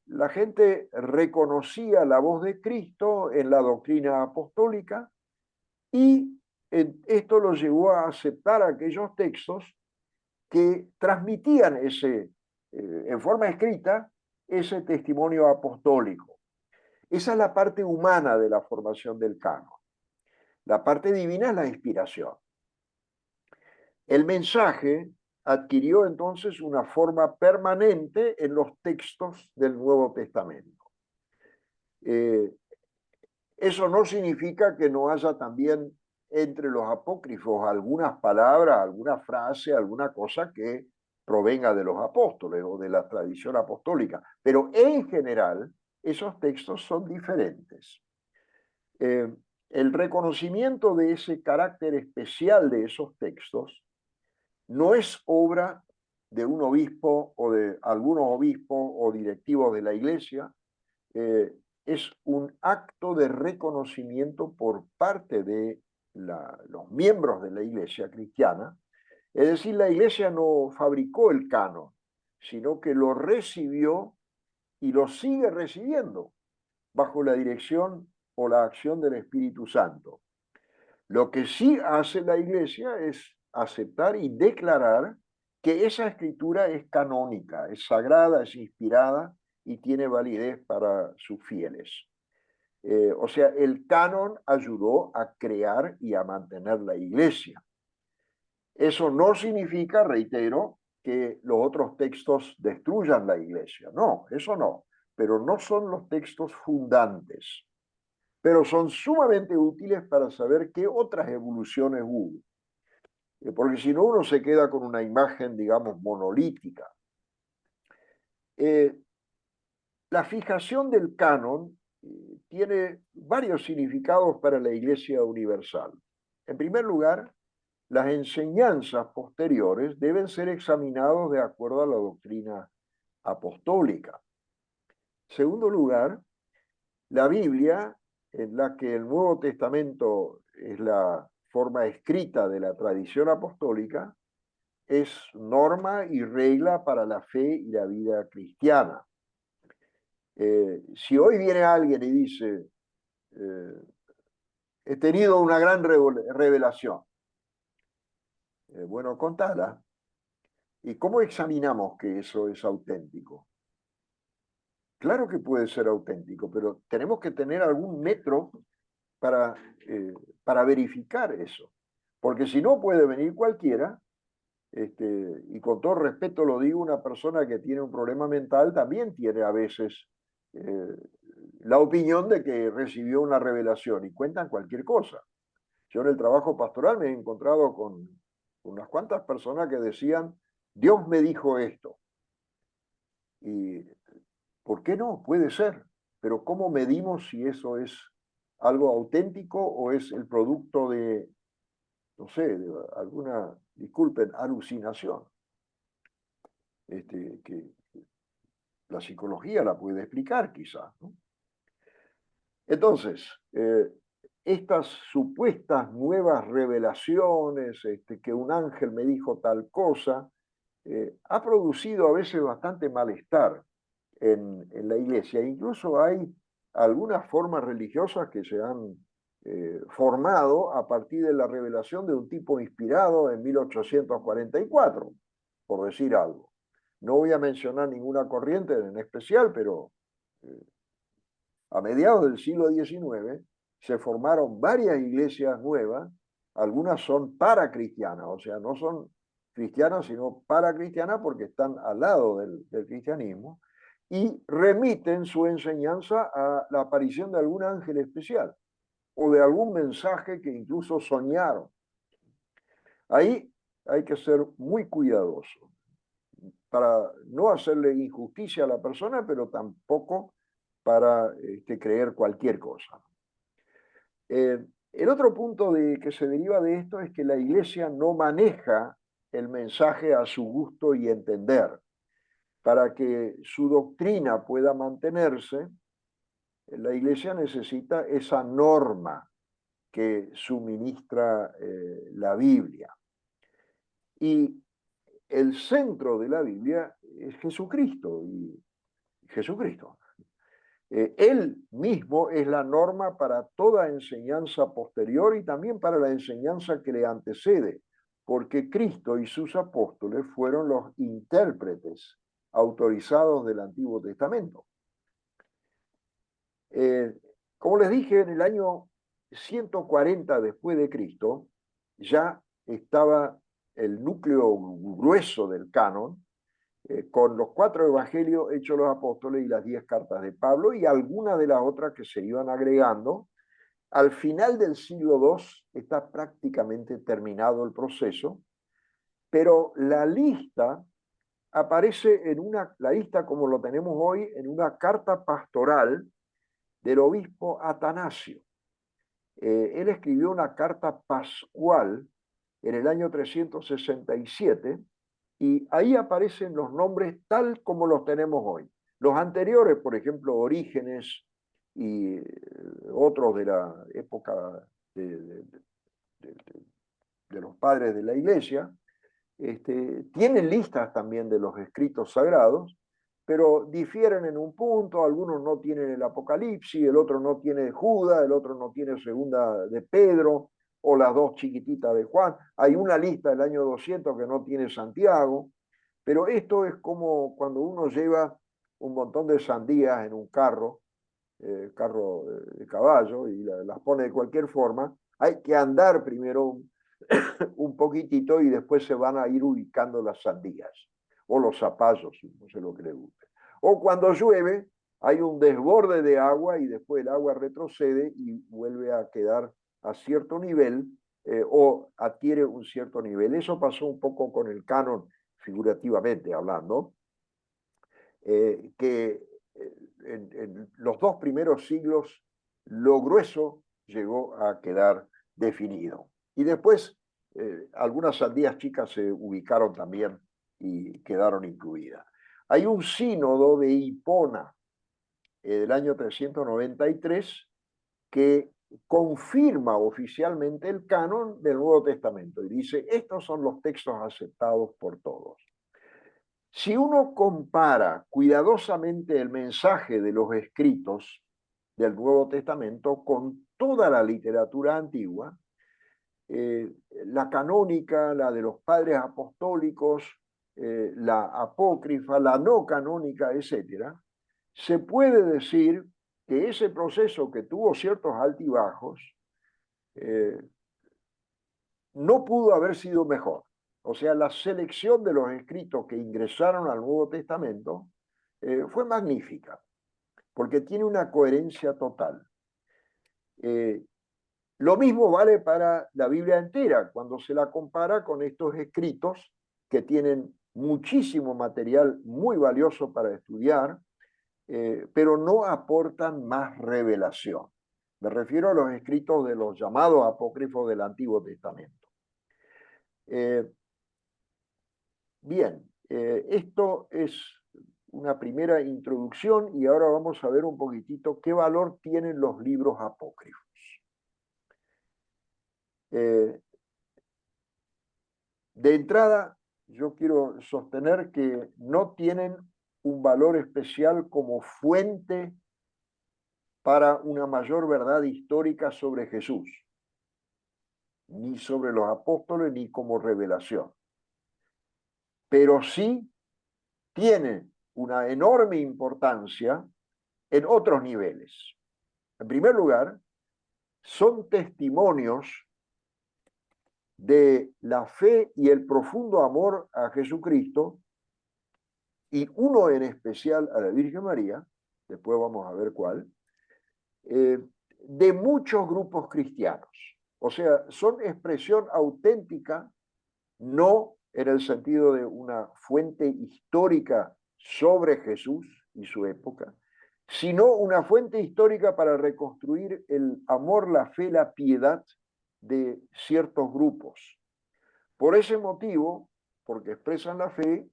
la gente reconocía la voz de Cristo en la doctrina apostólica y esto lo llevó a aceptar aquellos textos que transmitían en forma escrita ese testimonio apostólico. Esa es la parte humana de la formación del canon. La parte divina es la inspiración. El mensaje adquirió entonces una forma permanente en los textos del Nuevo Testamento. Eso no significa que no haya también entre los apócrifos algunas palabras, alguna frase, alguna cosa que provenga de los apóstoles o de la tradición apostólica, pero en general esos textos son diferentes. El reconocimiento de ese carácter especial de esos textos no es obra de un obispo o de algunos obispos o directivos de la iglesia, es un acto de reconocimiento por parte de los miembros de la iglesia cristiana. Es decir, la iglesia no fabricó el canon, sino que lo recibió y lo sigue recibiendo bajo la dirección o la acción del Espíritu Santo. Lo que sí hace la iglesia es aceptar y declarar que esa escritura es canónica, es sagrada, es inspirada y tiene validez para sus fieles. O sea, el canon ayudó a crear y a mantener la iglesia. Eso no significa, reitero, que los otros textos destruyan la iglesia. No, eso no. Pero no son los textos fundantes. Pero son sumamente útiles para saber qué otras evoluciones hubo. Porque si no, uno se queda con una imagen, digamos, monolítica. La fijación del canon tiene varios significados para la Iglesia Universal. En primer lugar, las enseñanzas posteriores deben ser examinadas de acuerdo a la doctrina apostólica. En segundo lugar, la Biblia, en la que el Nuevo Testamento es la forma escrita de la tradición apostólica, es norma y regla para la fe y la vida cristiana. Si hoy viene alguien y dice, he tenido una gran revelación, bueno, contala. ¿Y cómo examinamos que eso es auténtico? Claro que puede ser auténtico, pero tenemos que tener algún metro para, para verificar eso. Porque si no, puede venir cualquiera, y con todo respeto lo digo, una persona que tiene un problema mental también tiene a veces eh, la opinión de que recibió una revelación y cuentan cualquier cosa. Yo en el trabajo pastoral me he encontrado con unas cuantas personas que decían, Dios me dijo esto. Y ¿por qué no? Puede ser. Pero ¿cómo medimos si eso es algo auténtico o es el producto de, no sé, de alguna, disculpen, alucinación? Que la psicología la puede explicar quizás, ¿no? Entonces, estas supuestas nuevas revelaciones, que un ángel me dijo tal cosa, ha producido a veces bastante malestar en la iglesia. Incluso hay algunas formas religiosas que se han formado a partir de la revelación de un tipo inspirado en 1844, por decir algo. No voy a mencionar ninguna corriente en especial, pero a mediados del siglo XIX se formaron varias iglesias nuevas, algunas son paracristianas, o sea, no son cristianas, sino paracristianas porque están al lado del cristianismo, y remiten su enseñanza a la aparición de algún ángel especial o de algún mensaje que incluso soñaron. Ahí hay que ser muy cuidadoso para no hacerle injusticia a la persona, pero tampoco para creer cualquier cosa. El otro punto que se deriva de esto es que la iglesia no maneja el mensaje a su gusto y entender. Para que su doctrina pueda mantenerse, la iglesia necesita esa norma que suministra la Biblia. Y el centro de la Biblia es Jesucristo. Y Jesucristo. Él mismo es la norma para toda enseñanza posterior y también para la enseñanza que le antecede, porque Cristo y sus apóstoles fueron los intérpretes autorizados del Antiguo Testamento. Como les dije, en el año 140 después de Cristo ya estaba el núcleo grueso del canon, con los 4 evangelios hechos los apóstoles y las 10 cartas de Pablo y algunas de las otras que se iban agregando. Al final del siglo II está prácticamente terminado el proceso, pero la lista aparece la lista como lo tenemos hoy, en una carta pastoral del obispo Atanasio. Él escribió una carta pascual en el año 367 y ahí aparecen los nombres tal como los tenemos hoy. Los anteriores, por ejemplo, Orígenes y otros de la época de los padres de la iglesia, tienen listas también de los escritos sagrados, pero difieren en un punto, algunos no tienen el Apocalipsis, el otro no tiene Judas, el otro no tiene segunda de Pedro, o las 2 chiquititas de Juan. Hay una lista del año 200 que no tiene Santiago, pero esto es como cuando uno lleva un montón de sandías en un carro de caballo, y las pone de cualquier forma. Hay que andar primero un poquitito y después se van a ir ubicando las sandías o los zapallos, no sé lo que le guste. O cuando llueve, hay un desborde de agua y después el agua retrocede y vuelve a quedar a cierto nivel o adquiere un cierto nivel. Eso pasó un poco con el canon, figurativamente hablando, que en los 2 primeros siglos lo grueso llegó a quedar definido. Y después algunas sandías chicas se ubicaron también y quedaron incluidas. Hay un sínodo de Hipona del año 393 que confirma oficialmente el canon del Nuevo Testamento y dice, estos son los textos aceptados por todos. Si uno compara cuidadosamente el mensaje de los escritos del Nuevo Testamento con toda la literatura antigua, la canónica, la de los padres apostólicos, la apócrifa, la no canónica, etc., se puede decir que ese proceso que tuvo ciertos altibajos no pudo haber sido mejor. O sea, la selección de los escritos que ingresaron al Nuevo Testamento fue magnífica, porque tiene una coherencia total. Lo mismo vale para la Biblia entera, cuando se la compara con estos escritos que tienen muchísimo material muy valioso para estudiar, pero no aportan más revelación. Me refiero a los escritos de los llamados apócrifos del Antiguo Testamento. Bien, esto es una primera introducción y ahora vamos a ver un poquitito qué valor tienen los libros apócrifos. De entrada, yo quiero sostener que no tienen un valor especial como fuente para una mayor verdad histórica sobre Jesús, ni sobre los apóstoles, ni como revelación. Pero sí tienen una enorme importancia en otros niveles. En primer lugar, son testimonios de la fe y el profundo amor a Jesucristo, y uno en especial a la Virgen María, después vamos a ver cuál, de muchos grupos cristianos. O sea, son expresión auténtica, no en el sentido de una fuente histórica sobre Jesús y su época, sino una fuente histórica para reconstruir el amor, la fe, la piedad de ciertos grupos. Por ese motivo, porque expresan la fe,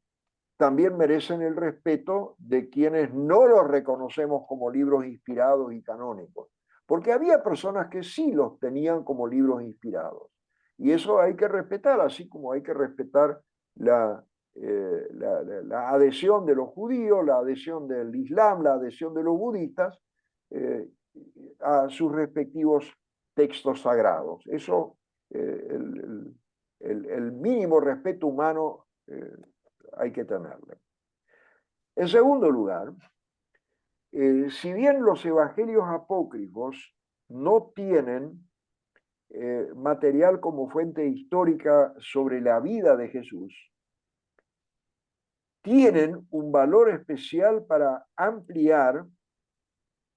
también merecen el respeto de quienes no los reconocemos como libros inspirados y canónicos, porque había personas que sí los tenían como libros inspirados. Y eso hay que respetar, así como hay que respetar la la adhesión de los judíos, la adhesión del Islam, la adhesión de los budistas a sus respectivos textos sagrados. Eso, el mínimo respeto humano hay que tenerle. En segundo lugar, si bien los evangelios apócrifos no tienen material como fuente histórica sobre la vida de Jesús, tienen un valor especial para ampliar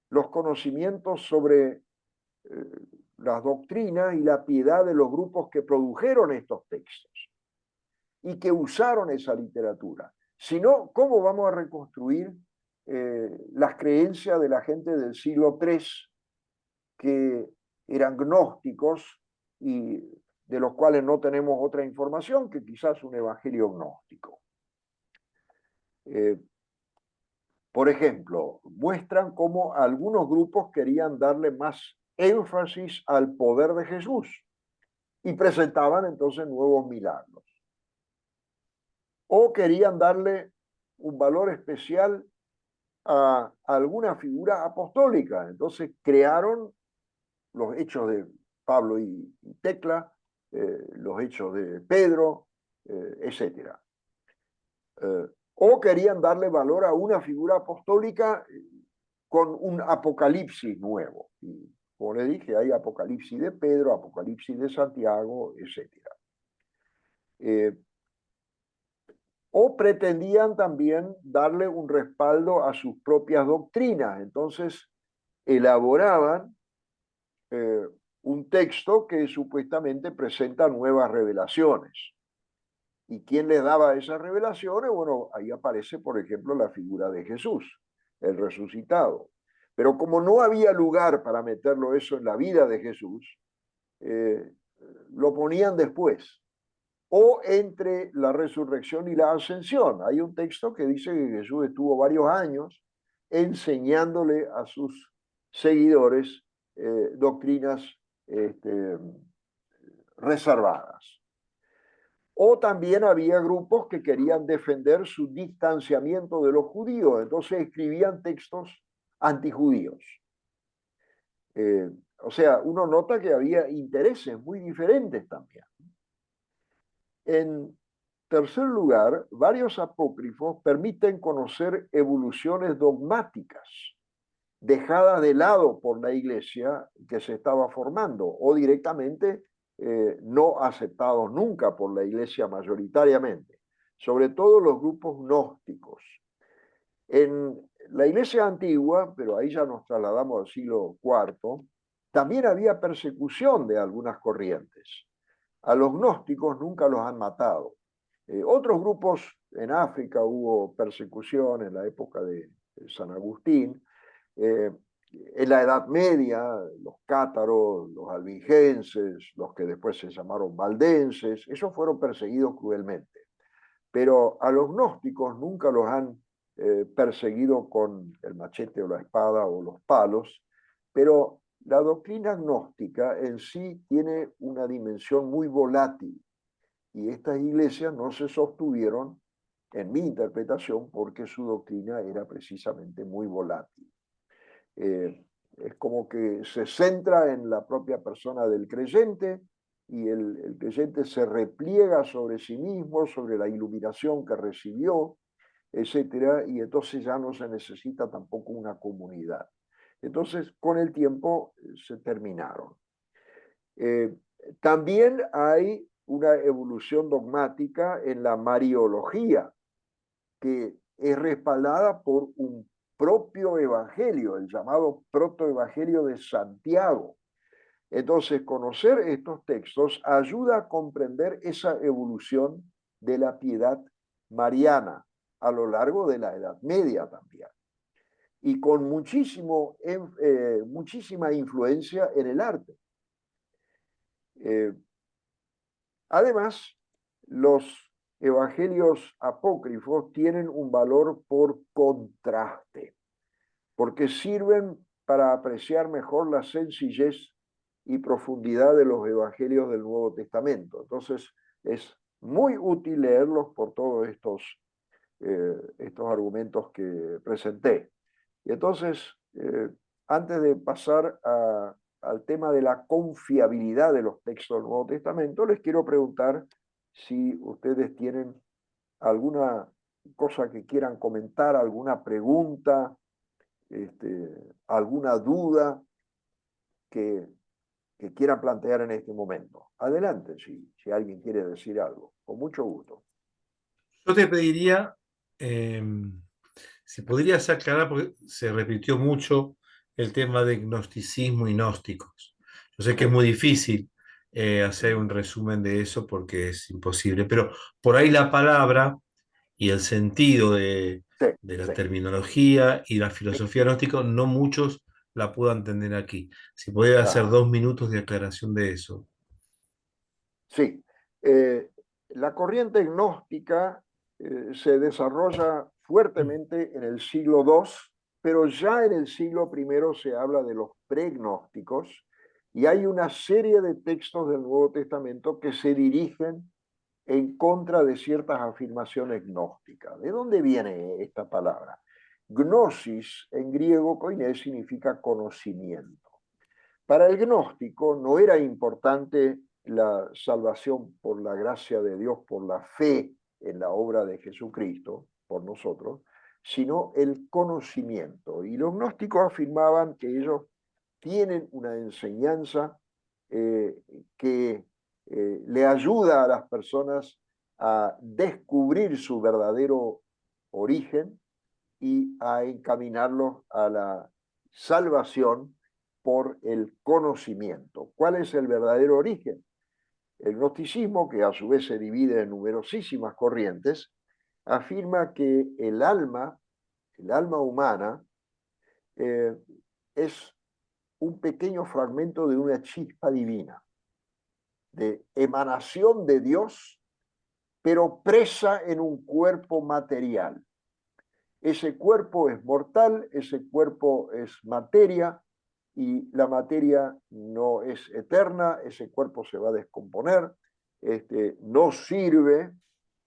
los conocimientos sobre las doctrinas y la piedad de los grupos que produjeron estos textos y que usaron esa literatura. Si no, ¿cómo vamos a reconstruir las creencias de la gente del siglo III que eran gnósticos y de los cuales no tenemos otra información que quizás un evangelio gnóstico? Por ejemplo, muestran cómo algunos grupos querían darle más énfasis al poder de Jesús y presentaban entonces nuevos milagros. O querían darle un valor especial a alguna figura apostólica. Entonces crearon los hechos de Pablo y Tecla, los hechos de Pedro, etc. O querían darle valor a una figura apostólica con un apocalipsis nuevo. Y, como le dije, hay apocalipsis de Pedro, apocalipsis de Santiago, etc. O pretendían también darle un respaldo a sus propias doctrinas. Entonces, elaboraban un texto que supuestamente presenta nuevas revelaciones. ¿Y quién les daba esas revelaciones? Bueno, ahí aparece, por ejemplo, la figura de Jesús, el resucitado. Pero como no había lugar para meterlo eso en la vida de Jesús, lo ponían después, o entre la resurrección y la ascensión. Hay un texto que dice que Jesús estuvo varios años enseñándole a sus seguidores doctrinas reservadas. O también había grupos que querían defender su distanciamiento de los judíos, entonces escribían textos antijudíos. O sea, uno nota que había intereses muy diferentes también. En tercer lugar, varios apócrifos permiten conocer evoluciones dogmáticas dejadas de lado por la iglesia que se estaba formando o directamente no aceptados nunca por la iglesia mayoritariamente, sobre todo los grupos gnósticos. En la iglesia antigua, pero ahí ya nos trasladamos al siglo IV, también había persecución de algunas corrientes. A los gnósticos nunca los han matado. Otros grupos en África hubo persecución en la época de San Agustín. En la Edad Media, los cátaros, los albigenses, los que después se llamaron valdenses, esos fueron perseguidos cruelmente. Pero a los gnósticos nunca los han perseguido con el machete o la espada o los palos, pero la doctrina gnóstica en sí tiene una dimensión muy volátil y estas iglesias no se sostuvieron, en mi interpretación, porque su doctrina era precisamente muy volátil. Es como que se centra en la propia persona del creyente y el creyente se repliega sobre sí mismo, sobre la iluminación que recibió, etcétera, y entonces ya no se necesita tampoco una comunidad. Entonces, con el tiempo se terminaron. También hay una evolución dogmática en la mariología, que es respaldada por un propio evangelio, el llamado protoevangelio de Santiago. Entonces, conocer estos textos ayuda a comprender esa evolución de la piedad mariana a lo largo de la Edad Media también, y con muchísima influencia en el arte. Además, los evangelios apócrifos tienen un valor por contraste, porque sirven para apreciar mejor la sencillez y profundidad de los evangelios del Nuevo Testamento. Entonces, es muy útil leerlos por todos estos argumentos que presenté. Y entonces, antes de pasar al tema de la confiabilidad de los textos del Nuevo Testamento, les quiero preguntar si ustedes tienen alguna cosa que quieran comentar, alguna pregunta, alguna duda que, que quieran plantear en este momento. Adelante, si alguien quiere decir algo, con mucho gusto. Yo te pediría, si podrías aclarar, porque se repitió mucho el tema de gnosticismo y gnósticos. Yo sé que es Sí, muy difícil hacer un resumen de eso porque es imposible, pero por ahí la palabra y el sentido sí, de la sí. terminología y la filosofía gnóstica, no muchos la puedan entender aquí. Si pudiera hacer Ajá. 2 minutos de aclaración de eso. Sí, la corriente gnóstica se desarrolla fuertemente en el siglo II, pero ya en el siglo I se habla de los pregnósticos y hay una serie de textos del Nuevo Testamento que se dirigen en contra de ciertas afirmaciones gnósticas. ¿De dónde viene esta palabra? Gnosis en griego koiné significa conocimiento. Para el gnóstico no era importante la salvación por la gracia de Dios, por la fe en la obra de Jesucristo, por nosotros, sino el conocimiento. Y los gnósticos afirmaban que ellos tienen una enseñanza eh, que le ayuda a las personas a descubrir su verdadero origen y a encaminarlos a la salvación por el conocimiento. ¿Cuál es el verdadero origen? El gnosticismo, que a su vez se divide en numerosísimas corrientes, afirma que el alma humana, eh, es un pequeño fragmento de una chispa divina, de emanación de Dios, pero presa en un cuerpo material. Ese cuerpo es mortal, ese cuerpo es materia, y la materia no es eterna, ese cuerpo se va a descomponer, no sirve,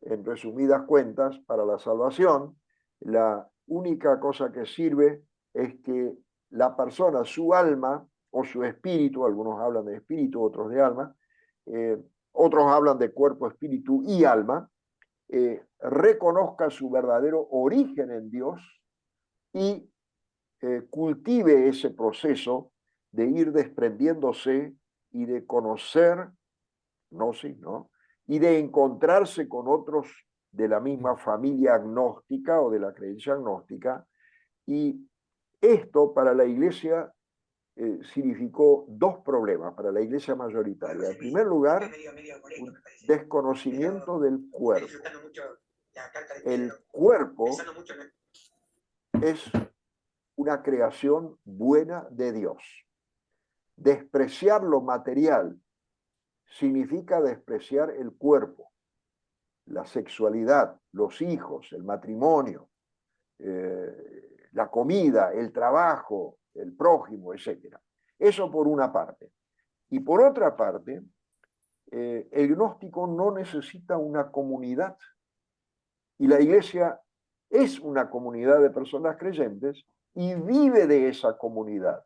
en resumidas cuentas, para la salvación. La única cosa que sirve es que la persona, su alma o su espíritu, algunos hablan de espíritu, otros de alma, eh, otros hablan de cuerpo, espíritu y alma, reconozca su verdadero origen en Dios y cultive ese proceso de ir desprendiéndose y de conocer, no, sí, ¿no? Y de encontrarse con otros de la misma familia agnóstica o de la creencia agnóstica. Y esto para la iglesia significó dos problemas para la iglesia mayoritaria. En primer lugar, un desconocimiento del cuerpo. El cuerpo es una creación buena de Dios. Despreciar lo material significa despreciar el cuerpo, la sexualidad, los hijos, el matrimonio, la comida, el trabajo, el prójimo, etc. Eso por una parte. Y por otra parte, el gnóstico no necesita una comunidad. Y la iglesia es una comunidad de personas creyentes y vive de esa comunidad.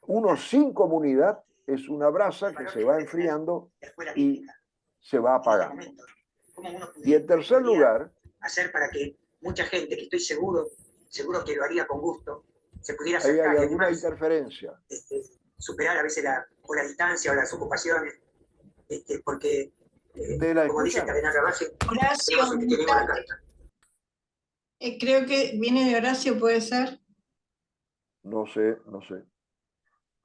Uno sin comunidad es una brasa que se va enfriando y se va apagando. Y en tercer lugar, hacer para que mucha gente, que estoy seguro que lo haría con gusto, se pudiera ahí hay acercar y alguna además interferencia. superar a veces la distancia o las ocupaciones, porque, ¿Ustedes la como dice escuchan? Cardenal Ravage, Horacio, tenemos un que tenemos la carta. creo que viene de Horacio, ¿puede ser? No sé, no sé.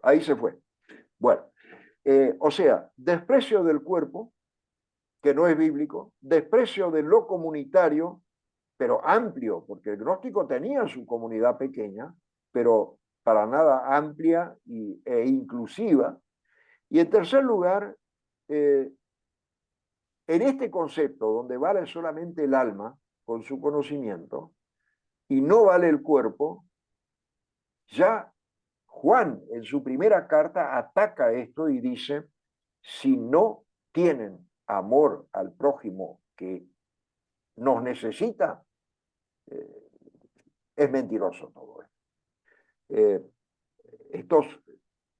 Ahí se fue. Bueno, o sea, desprecio del cuerpo, que no es bíblico, desprecio de lo comunitario, pero amplio, porque el gnóstico tenía su comunidad pequeña, pero para nada amplia e inclusiva. Y en tercer lugar, en este concepto donde vale solamente el alma con su conocimiento y no vale el cuerpo, ya Juan en su primera carta ataca esto y dice, si no tienen amor al prójimo que nos necesita, es mentiroso todo esto. Estos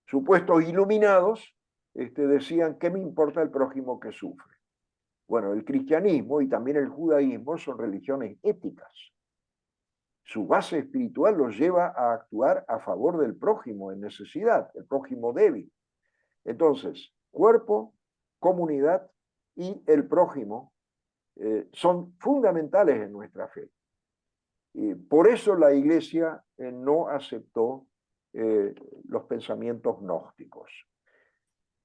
supuestos iluminados decían, ¿qué me importa el prójimo que sufre? Bueno, el cristianismo y también el judaísmo son religiones éticas. Su base espiritual los lleva a actuar a favor del prójimo en necesidad, el prójimo débil. Entonces, cuerpo, comunidad y el prójimo son fundamentales en nuestra fe. Por eso la Iglesia no aceptó los pensamientos gnósticos.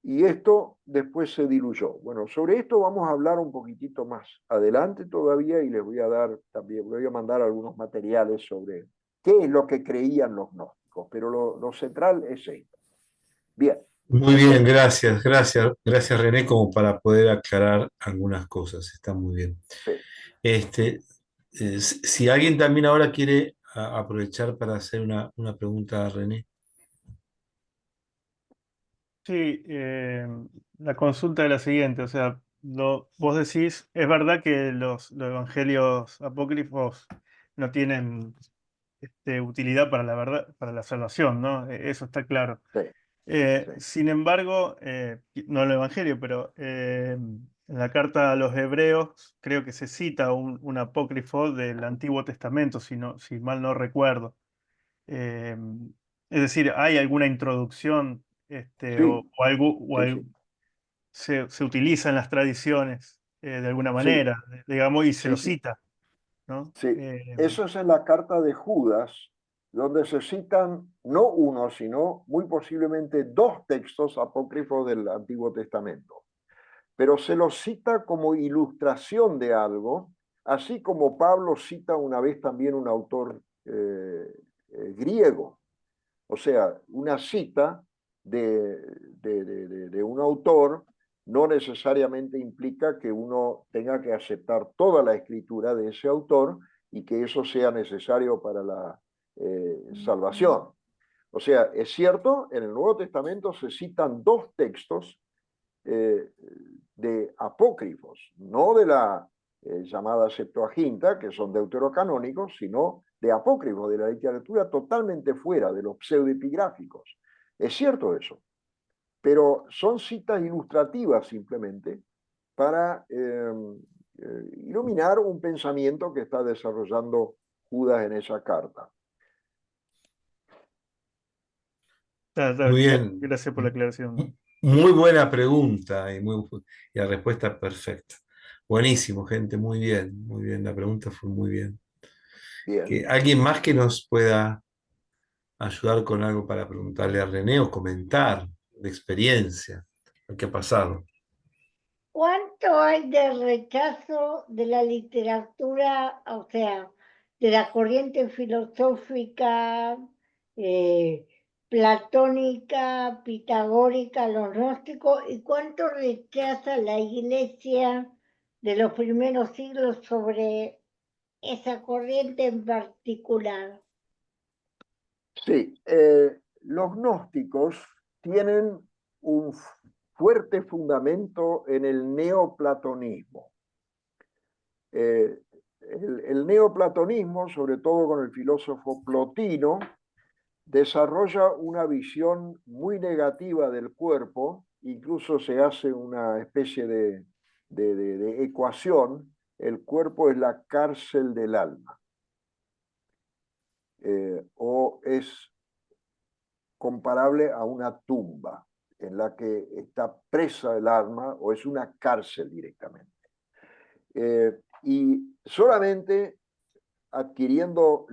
Y esto después se diluyó. Bueno, sobre esto vamos a hablar un poquitito más adelante todavía y les voy a dar también, voy a mandar algunos materiales sobre qué es lo que creían los gnósticos, pero lo central es esto. Bien. Muy bien, gracias René, como para poder aclarar algunas cosas, está muy bien. Sí. Si alguien también ahora quiere aprovechar para hacer una pregunta a René. Sí, la consulta es la siguiente, o sea, vos decís, es verdad que los evangelios apócrifos no tienen utilidad para la verdad, para la salvación, ¿no? Eso está claro. Sí. Sin embargo, no en el Evangelio, pero en la carta a los Hebreos creo que se cita un apócrifo del Antiguo Testamento, si mal no recuerdo. Eh, es decir, ¿hay alguna introducción Sí, o algo, sí. se utiliza en las tradiciones de alguna Sí, manera, digamos, y se lo sí. cita, ¿no? Sí, eso es en la carta de Judas, donde se citan no uno, sino muy posiblemente dos textos apócrifos del Antiguo Testamento. Pero se los cita como ilustración de algo, así como Pablo cita una vez también un autor griego. O sea, una cita de un autor no necesariamente implica que uno tenga que aceptar toda la escritura de ese autor y que eso sea necesario para la salvación. O sea, es cierto, en el Nuevo Testamento se citan dos textos de apócrifos, no de la llamada Septuaginta, que son deuterocanónicos, sino de apócrifos, de la literatura totalmente fuera, de los pseudoepigráficos. Es cierto eso, pero son citas ilustrativas simplemente para iluminar un pensamiento que está desarrollando Judas en esa carta. Muy bien. Gracias por la aclaración. Muy buena pregunta y la respuesta perfecta. Buenísimo, gente, muy bien. La pregunta fue muy bien. Bien. ¿Alguien más que nos pueda ayudar con algo para preguntarle a René o comentar de experiencia lo que ha pasado? ¿Cuánto hay de rechazo de la literatura, o sea, de la corriente filosófica platónica, pitagórica, los gnósticos, y cuánto rechaza la Iglesia de los primeros siglos sobre esa corriente en particular? Sí, los gnósticos tienen un fuerte fundamento en el neoplatonismo. El neoplatonismo, sobre todo con el filósofo Plotino, desarrolla una visión muy negativa del cuerpo, incluso se hace una especie de ecuación: el cuerpo es la cárcel del alma, o es comparable a una tumba en la que está presa el alma, o es una cárcel directamente. Y solamente adquiriendo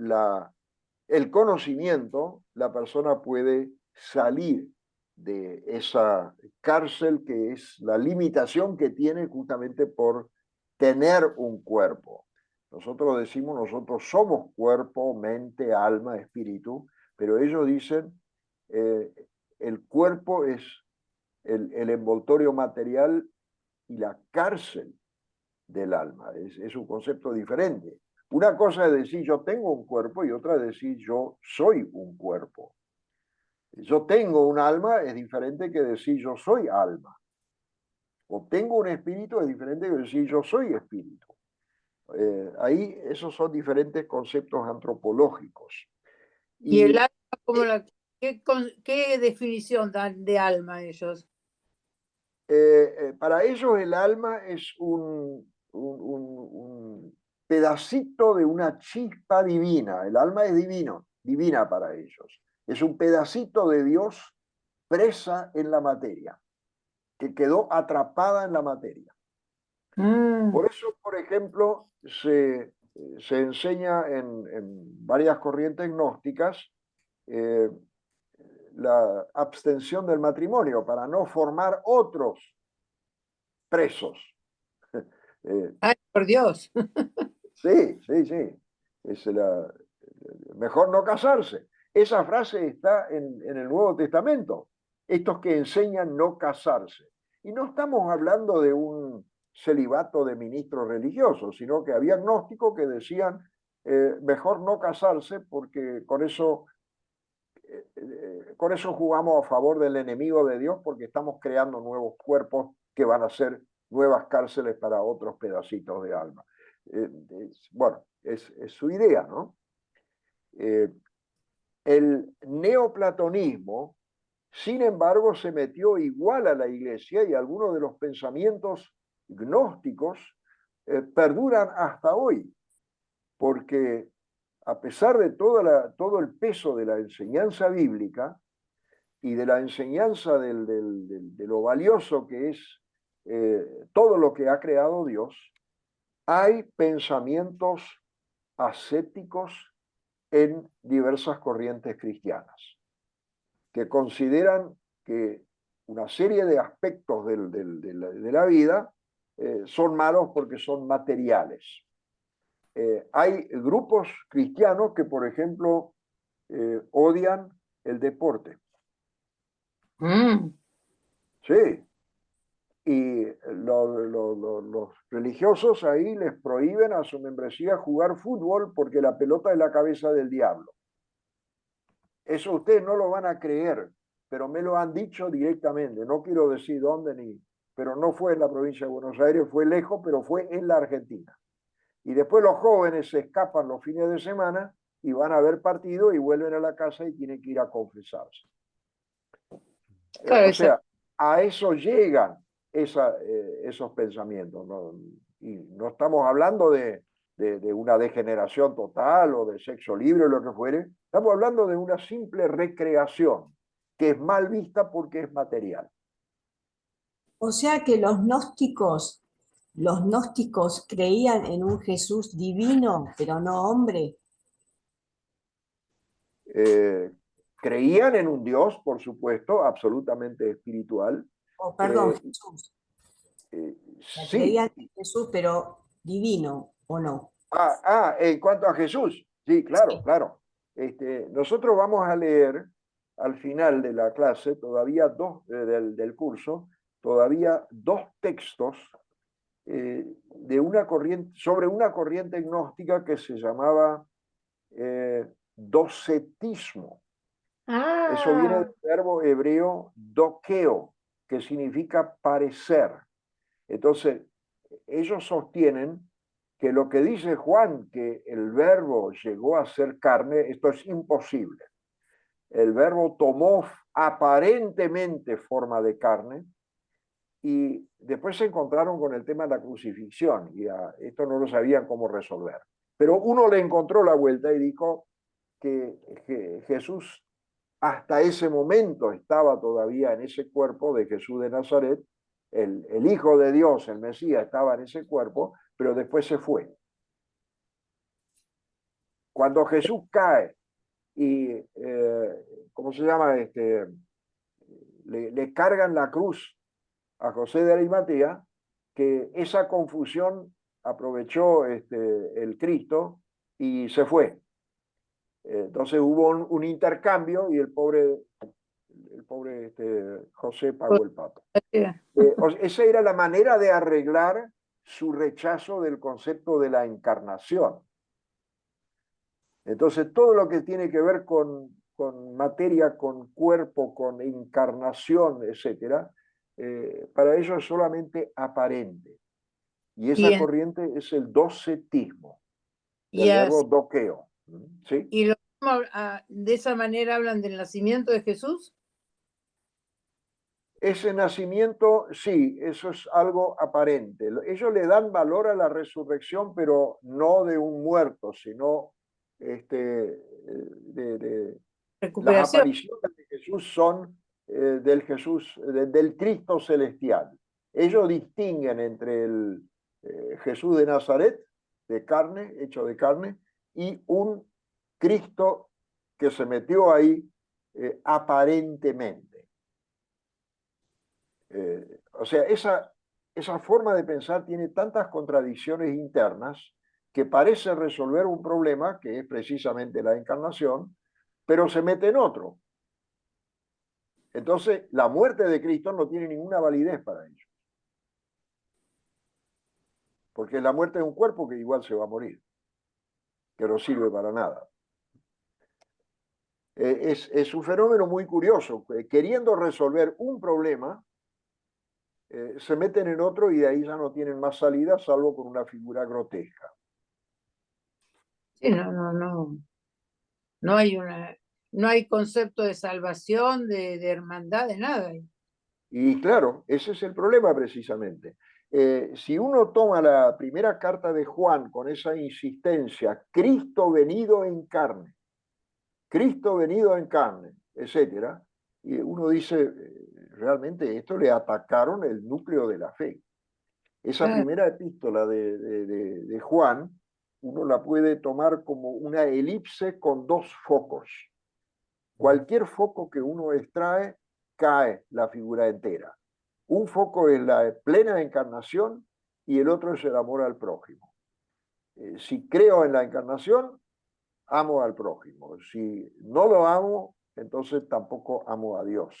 el conocimiento, la persona puede salir de esa cárcel, que es la limitación que tiene justamente por tener un cuerpo. Nosotros decimos, nosotros somos cuerpo, mente, alma, espíritu, pero ellos dicen, el cuerpo es el envoltorio material y la cárcel del alma. Es un concepto diferente. Una cosa es decir yo tengo un cuerpo y otra es decir yo soy un cuerpo. Yo tengo un alma es diferente que decir yo soy alma. o tengo un espíritu es diferente que decir yo soy espíritu. Ahí esos son diferentes conceptos antropológicos. ¿Y el Y alma, qué definición dan de alma ellos? para ellos el alma es un pedacito de una chispa divina. El alma es divina para ellos. Es un pedacito de Dios presa en la materia, que quedó atrapada en la materia. Por eso, por ejemplo, se enseña en varias corrientes gnósticas la abstención del matrimonio para no formar otros presos. Ay, por Dios. Sí. Mejor no casarse. Esa frase está en el Nuevo Testamento. Estos que enseñan no casarse. Y no estamos hablando de un celibato de ministros religiosos, sino que había gnósticos que decían mejor no casarse porque con eso jugamos a favor del enemigo de Dios porque estamos creando nuevos cuerpos que van a ser nuevas cárceles para otros pedacitos de alma. Bueno, es su idea, ¿no? El neoplatonismo, sin embargo, se metió igual a la Iglesia y algunos de los pensamientos gnósticos perduran hasta hoy, porque a pesar de todo el peso de la enseñanza bíblica y de la enseñanza de lo valioso que es todo lo que ha creado Dios, hay pensamientos ascéticos en diversas corrientes cristianas, que consideran que una serie de aspectos de la vida son malos porque son materiales. Hay grupos cristianos que, por ejemplo, odian el deporte. Sí. Y los religiosos ahí les prohíben a su membresía jugar fútbol porque la pelota es la cabeza del diablo. Eso ustedes no lo van a creer, pero me lo han dicho directamente. No quiero decir dónde pero no fue en la provincia de Buenos Aires, fue lejos, pero fue en la Argentina. Y después los jóvenes se escapan los fines de semana y van a ver partido y vuelven a la casa y tienen que ir a confesarse. Claro, O sea, a eso llegan esos pensamientos, ¿no? Y no estamos hablando de una degeneración total o de sexo libre o lo que fuere, estamos hablando de una simple recreación que es mal vista porque es material. O sea que los gnósticos creían en un Jesús divino, pero no hombre. Creían en un Dios, por supuesto, absolutamente espiritual. Oh, perdón, Jesús. Sí. Creían en Jesús, pero divino, ¿o no? En cuanto a Jesús, sí, claro, Sí. claro. Nosotros vamos a leer al final de la clase, todavía del curso, todavía dos textos sobre una corriente gnóstica que se llamaba docetismo. Eso viene del verbo hebreo dokeo, que significa parecer. Entonces, ellos sostienen que lo que dice Juan, que el verbo llegó a ser carne, esto es imposible. El verbo tomó aparentemente forma de carne y después se encontraron con el tema de la crucifixión y esto no lo sabían cómo resolver. Pero uno le encontró la vuelta y dijo que Jesús hasta ese momento estaba todavía en ese cuerpo de Jesús de Nazaret, el Hijo de Dios, el Mesías, estaba en ese cuerpo, pero después se fue. Cuando Jesús cae y, ¿cómo se llama? Le cargan la cruz a José de Arimatea, que esa confusión aprovechó el Cristo y se fue. Entonces hubo un intercambio y el pobre José pagó el pato. Esa era la manera de arreglar su rechazo del concepto de la encarnación. Entonces todo lo que tiene que ver con materia, con cuerpo, con encarnación, etcétera, para ellos es solamente aparente. Y esa Y, en- corriente es el docetismo, y, del as- verbo doqueo. ¿Sí? y lo mismo, de esa manera hablan del nacimiento de Jesús. Ese nacimiento, sí, eso es algo aparente. Ellos le dan valor a la resurrección, pero no de un muerto, sino las Recuperación. apariciones de Jesús son del Cristo celestial. Ellos distinguen entre el Jesús de Nazaret, de carne, hecho de carne, y un Cristo que se metió ahí aparentemente. O sea, esa forma de pensar tiene tantas contradicciones internas que parece resolver un problema, que es precisamente la encarnación, pero se mete en otro. Entonces, la muerte de Cristo no tiene ninguna validez para ellos. Porque la muerte de un cuerpo que igual se va a morir, que no sirve para nada. Es un fenómeno muy curioso. Queriendo resolver un problema, se meten en otro y de ahí ya no tienen más salida, salvo con una figura grotesca. Sí, no hay no hay concepto de salvación, de hermandad, de nada. Y claro, ese es el problema precisamente. Si uno toma la primera carta de Juan con esa insistencia, Cristo venido en carne, etcétera, y uno dice, realmente esto le atacaron el núcleo de la fe. Esa Claro. primera epístola de Juan, uno la puede tomar como una elipse con dos focos. Cualquier foco que uno extrae, cae la figura entera. Un foco es la plena encarnación y el otro es el amor al prójimo. Si creo en la encarnación, amo al prójimo. Si no lo amo, entonces tampoco amo a Dios.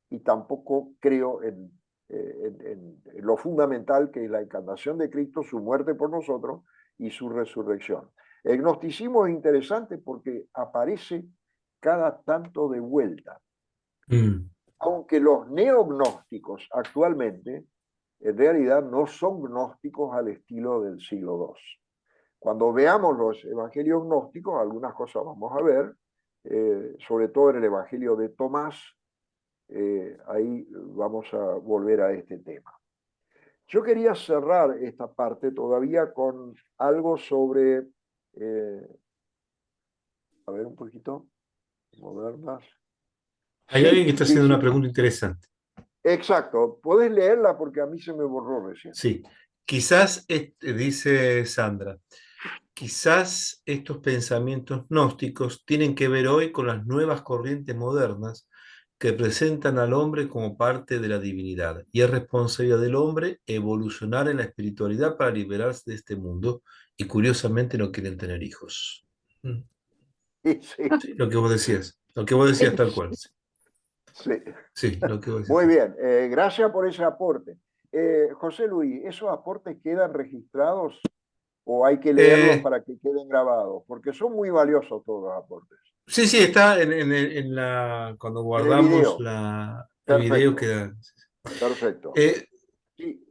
Y tampoco creo en lo fundamental que es la encarnación de Cristo, su muerte por nosotros y su resurrección. El gnosticismo es interesante porque aparece cada tanto de vuelta. Aunque los neognósticos actualmente en realidad no son gnósticos al estilo del siglo II. Cuando veamos los evangelios gnósticos, algunas cosas vamos a ver, sobre todo en el evangelio de Tomás, ahí vamos a volver a este tema. Yo quería cerrar esta parte todavía con algo sobre, a ver un poquito, mover más. Hay alguien que está Sí, haciendo sí, una pregunta interesante. exacto. ¿Podés leerla? Porque a mí se me borró recién. Sí, quizás, dice Sandra, quizás estos pensamientos gnósticos tienen que ver hoy con las nuevas corrientes modernas que presentan al hombre como parte de la divinidad y es responsabilidad del hombre evolucionar en la espiritualidad para liberarse de este mundo y curiosamente no quieren tener hijos. Sí, Sí, lo que vos decías tal cual. Sí, sí. sí, lo que vos decías. Muy bien, gracias por ese aporte. José Luis, ¿esos aportes quedan registrados o hay que leerlos para que queden grabados? Porque son muy valiosos todos los aportes. Sí, sí, está en cuando En el guardamos video. el video Perfecto, queda. perfecto. Eh, Sí,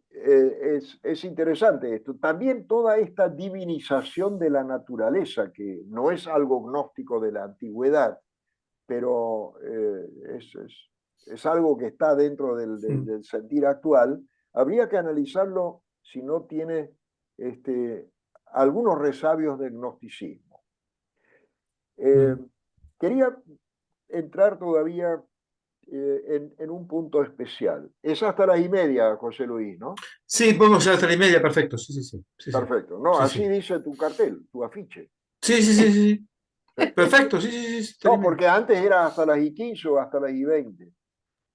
es interesante esto. También toda esta divinización de la naturaleza, que no es algo gnóstico de la antigüedad, pero es algo que está dentro del sentir actual, habría que analizarlo si no tiene algunos resabios del gnosticismo. Quería entrar todavía en un punto especial. Es hasta las 1:30, José Luis, ¿no? sí, podemos llegar hasta la 1:30, perfecto. Sí, sí, sí. Sí, sí. Perfecto. No, Sí, así sí. dice tu cartel, tu afiche. Sí, sí, sí, sí, sí. Perfecto, sí, sí, sí, hasta la No, 1:30. porque antes era hasta las 15 o hasta las 20.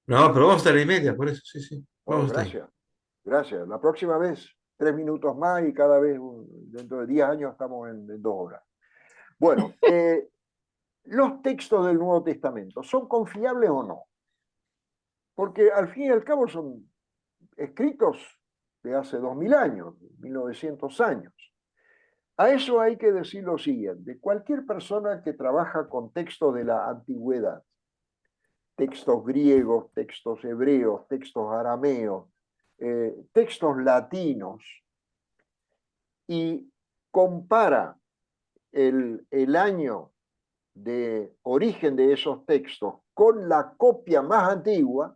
No, pero vamos hasta la 1:30, por eso, sí, sí. Bueno, Vamos hasta ahí. gracias. Gracias. La próxima vez, 3 minutos más y cada vez, dentro de 10 años, estamos en 2 horas. Bueno, los textos del Nuevo Testamento, ¿son confiables o no? Porque al fin y al cabo son escritos de hace 2000 años, 1900 años. A eso hay que decir lo siguiente: cualquier persona que trabaja con textos de la antigüedad textos griegos, textos hebreos, textos arameos, textos latinos, y compara el año de origen de esos textos con la copia más antigua,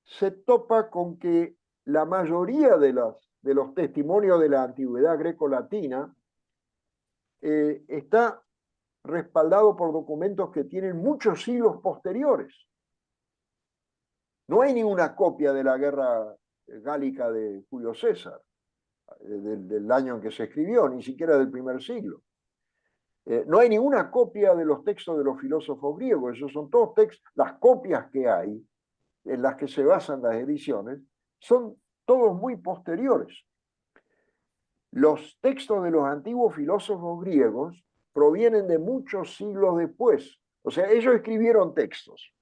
se topa con que la mayoría de los testimonios de la antigüedad greco-latina está respaldado por documentos que tienen muchos siglos posteriores. No hay ninguna copia de la guerra gálica de Julio César, del año en que se escribió, ni siquiera del primer siglo. No hay ninguna copia de los textos de los filósofos griegos, esos son todos textos, las copias que hay, en las que se basan las ediciones, son todos muy posteriores. Los textos de los antiguos filósofos griegos provienen de muchos siglos después. O sea, ellos escribieron textos.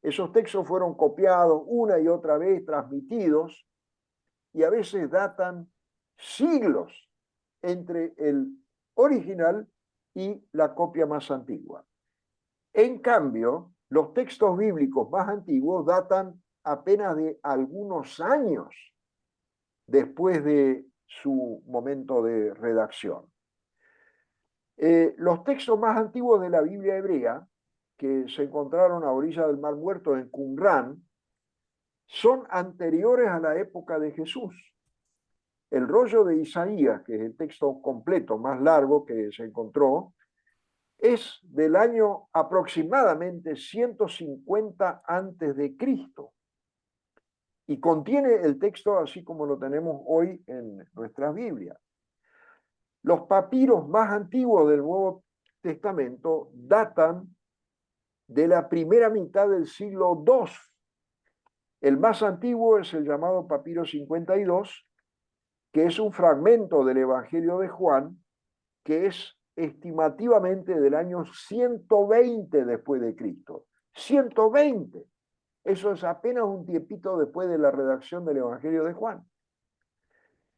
Esos textos fueron copiados una y otra vez, transmitidos, y a veces datan siglos entre el original y la copia más antigua. En cambio, los textos bíblicos más antiguos datan apenas de algunos años después de su momento de redacción. Los textos más antiguos de la Biblia hebrea, que se encontraron a orilla del Mar Muerto en Qumrán, son anteriores a la época de Jesús. El rollo de Isaías, que es el texto completo más largo que se encontró, es del año aproximadamente 150 antes de Cristo y contiene el texto así como lo tenemos hoy en nuestras Biblias. Los papiros más antiguos del Nuevo Testamento datan de la primera mitad del siglo II. El más antiguo es el llamado papiro 52, que es un fragmento del Evangelio de Juan, que es estimativamente del año 120 después de Cristo. 120. Eso es apenas un tiempito después de la redacción del Evangelio de Juan.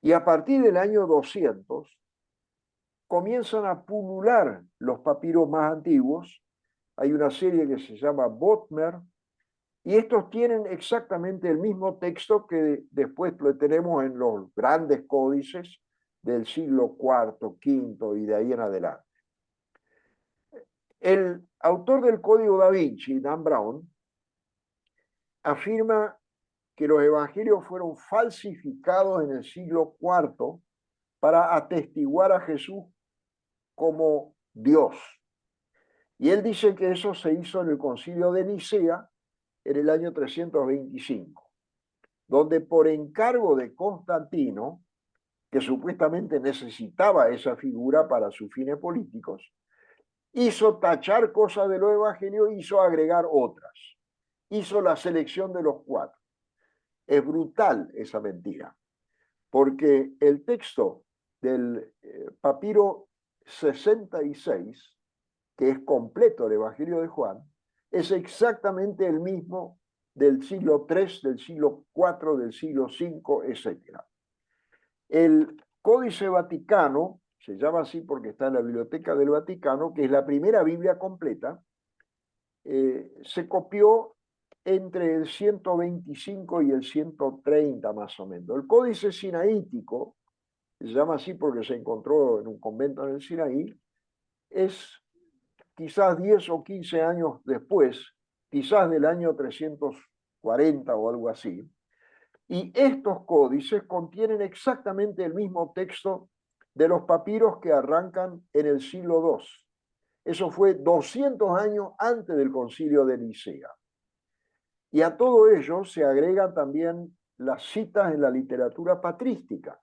Y a partir del año 200 comienzan a pulular los papiros más antiguos. Hay una serie que se llama Bodmer, y estos tienen exactamente el mismo texto que después lo tenemos en los grandes códices del siglo IV, V y de ahí en adelante. El autor del Código Da Vinci, Dan Brown, afirma que los evangelios fueron falsificados en el siglo IV para atestiguar a Jesús como Dios. Y él dice que eso se hizo en el Concilio de Nicea en el año 325, donde por encargo de Constantino, que supuestamente necesitaba esa figura para sus fines políticos, hizo tachar cosas de los evangelios e hizo agregar otras. Hizo la selección de los 4. Es brutal esa mentira, porque el texto del papiro 66, que es completo el Evangelio de Juan, es exactamente el mismo del siglo III, del siglo IV, del siglo V, etc. El Códice Vaticano, se llama así porque está en la Biblioteca del Vaticano, que es la primera Biblia completa, se copió entre el 125 y el 130 más o menos. El Códice Sinaítico, se llama así porque se encontró en un convento en el Sinaí, es quizás 10 o 15 años después, quizás del año 340 o algo así, y estos códices contienen exactamente el mismo texto de los papiros que arrancan en el siglo II. Eso fue 200 años antes del Concilio de Nicea. Y a todo ello se agregan también las citas en la literatura patrística.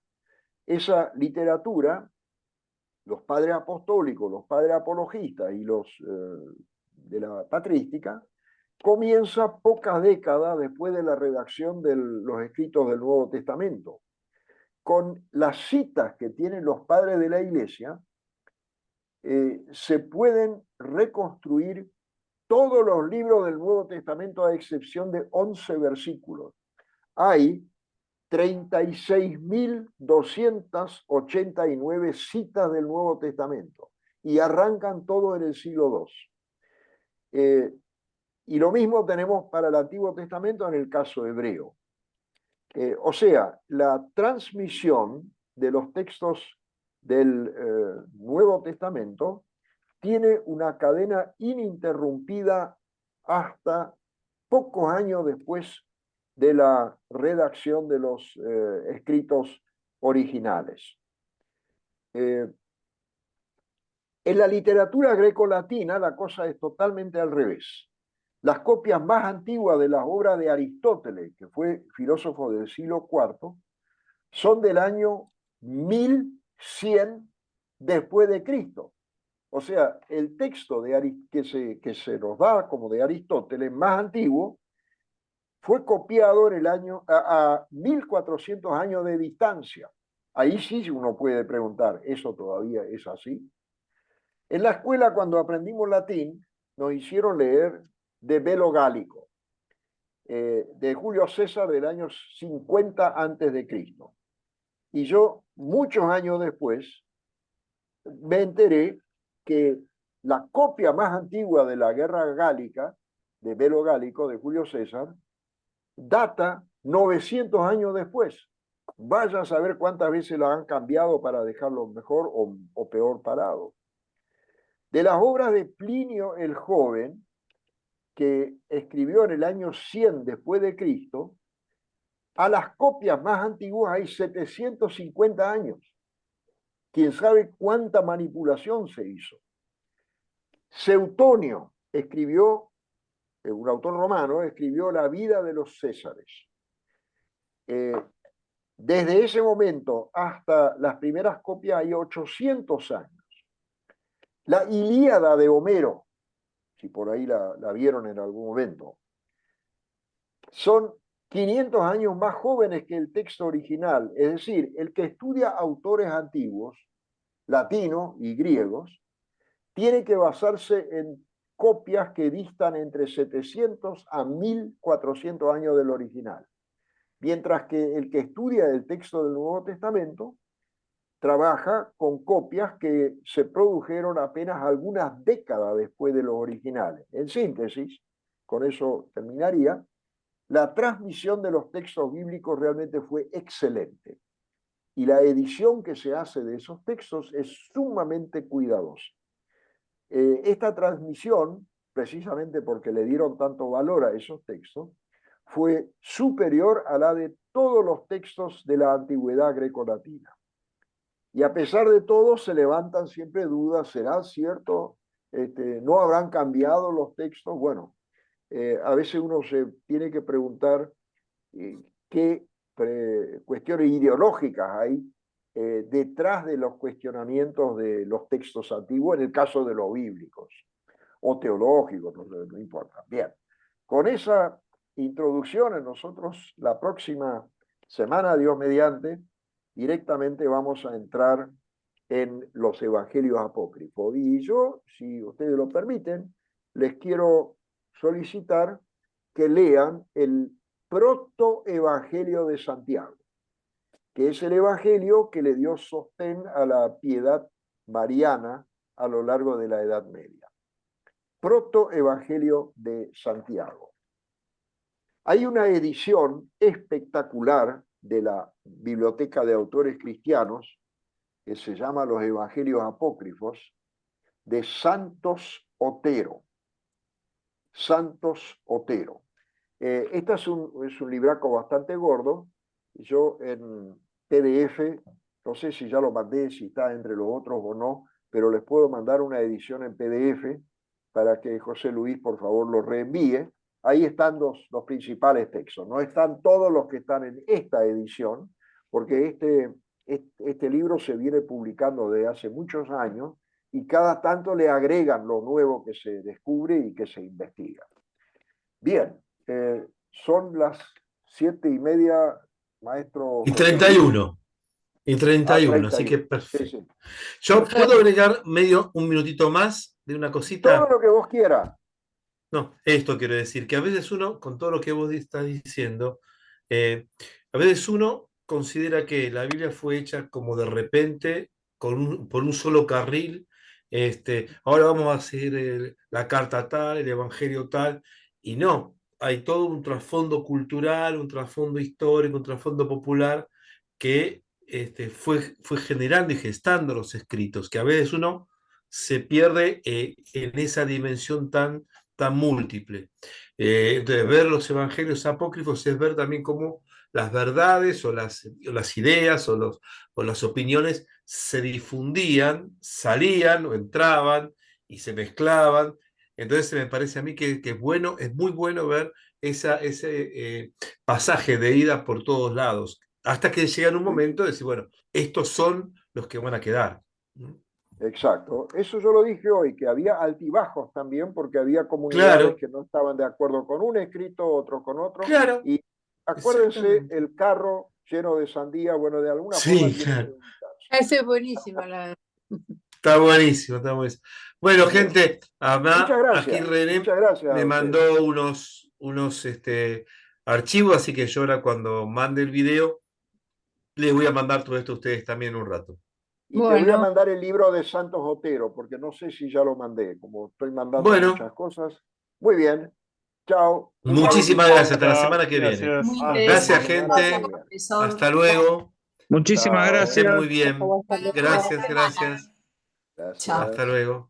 Esa literatura, los padres apostólicos, los padres apologistas y los de la patrística, comienza pocas décadas después de la redacción de los escritos del Nuevo Testamento. Con las citas que tienen los padres de la Iglesia, se pueden reconstruir todos los libros del Nuevo Testamento a excepción de 11 versículos. Hay 36.289 citas del Nuevo Testamento y arrancan todo en el siglo II. Y lo mismo tenemos para el Antiguo Testamento en el caso hebreo. O sea, la transmisión de los textos del Nuevo Testamento tiene una cadena ininterrumpida hasta pocos años después de la redacción de los escritos originales. En la literatura grecolatina la cosa es totalmente al revés. Las copias más antiguas de las obras de Aristóteles, que fue filósofo del siglo IV, son del año 1100 después de Cristo. O sea, el texto que se nos da como de Aristóteles, más antiguo, fue copiado en el año a 1400 años de distancia. Ahí sí uno puede preguntar, ¿eso todavía es así? En la escuela, cuando aprendimos latín, nos hicieron leer de Belo Gálico, de Julio César del año 50 antes de Cristo. Y yo, muchos años después, me enteré que la copia más antigua de la Guerra Gálica, de Belo Gálico, de Julio César, data 900 años después. Vaya a saber cuántas veces la han cambiado para dejarlo mejor o peor parado. De las obras de Plinio el Joven, que escribió en el año 100 después de Cristo, a las copias más antiguas hay 750 años. Quién sabe cuánta manipulación se hizo. Seutonio escribió, un autor romano, escribió La vida de los Césares. Desde ese momento hasta las primeras copias hay 800 años. La Ilíada de Homero, si por ahí la vieron en algún momento, son 500 años más jóvenes que el texto original. Es decir, el que estudia autores antiguos, latinos y griegos, tiene que basarse en copias que distan entre 700 a 1400 años del original. Mientras que el que estudia el texto del Nuevo Testamento trabaja con copias que se produjeron apenas algunas décadas después de los originales. En síntesis, con eso terminaría, la transmisión de los textos bíblicos realmente fue excelente. Y la edición que se hace de esos textos es sumamente cuidadosa. Esta transmisión, precisamente porque le dieron tanto valor a esos textos, fue superior a la de todos los textos de la antigüedad grecolatina. Y a pesar de todo, se levantan siempre dudas, ¿será cierto? ¿No habrán cambiado los textos? Bueno, a veces uno se tiene que preguntar qué cuestiones ideológicas hay detrás de los cuestionamientos de los textos antiguos, en el caso de los bíblicos, o teológicos, no importa. Bien, con esa introducción, nosotros la próxima semana, Dios mediante, directamente vamos a entrar en los evangelios apócrifos. Y yo, si ustedes lo permiten, les quiero solicitar que lean el protoevangelio de Santiago, que es el evangelio que le dio sostén a la piedad mariana a lo largo de la Edad Media. Protoevangelio de Santiago. Hay una edición espectacular de la Biblioteca de Autores Cristianos que se llama Los Evangelios Apócrifos, de Santos Otero. Santos Otero. Este es un libraco bastante gordo. Yo en PDF, no sé si ya lo mandé, si está entre los otros o no, pero les puedo mandar una edición en PDF para que José Luis, por favor, lo reenvíe. Ahí están los principales textos. No están todos los que están en esta edición, porque este libro se viene publicando desde hace muchos años y cada tanto le agregan lo nuevo que se descubre y que se investiga. Bien, son las 7:30, maestro. Y 31. Y 31, así 31. que perfecto. Sí, sí. Yo puedo agregar un minutito más de una cosita. Todo lo que vos quieras. No, esto quiero decir, que a veces uno, con todo lo que vos estás diciendo, a veces uno considera que la Biblia fue hecha como de repente, por un solo carril. Ahora vamos a seguir la carta tal, el evangelio tal, Y no, hay todo un trasfondo cultural, un trasfondo histórico, un trasfondo popular que fue generando y gestando los escritos, que a veces uno se pierde en esa dimensión tan múltiple. Entonces, ver los evangelios apócrifos es ver también cómo las verdades o las ideas o las opiniones se difundían, salían o entraban y se mezclaban. Entonces me parece a mí que es bueno, es muy bueno ver ese pasaje de ida por todos lados, hasta que llega en un momento de decir, bueno, estos son los que van a quedar. Exacto. Eso yo lo dije hoy, que había altibajos también, porque había comunidades Claro, que no estaban de acuerdo con un escrito, otros con otro. claro, Y acuérdense, exactamente. el carro lleno de sandía, bueno, de alguna forma Sí, tiene que claro. evitarse. Esa es buenísima. Está buenísimo, está buenísimo. Bueno, Bueno, gente, muchas aquí gracias. René Muchas gracias me a ustedes. mandó unos archivos, así que yo ahora cuando mande el video, les voy a mandar todo esto a ustedes también un rato. Y te voy a Bueno, mandar el libro de Santos Otero, porque no sé si ya lo mandé, como estoy mandando Bueno, muchas cosas. Muy bien. Chao. Un muchísimas saludito. gracias. Hasta la Chao, semana que viene. gracias. Muy Gracias, interesante. Gracias, gente. profesor. Hasta luego. Muchísimas Chao. Que estén gracias. muy bien. hasta luego. Gracias, gracias. Chao. Hasta Gracias. luego.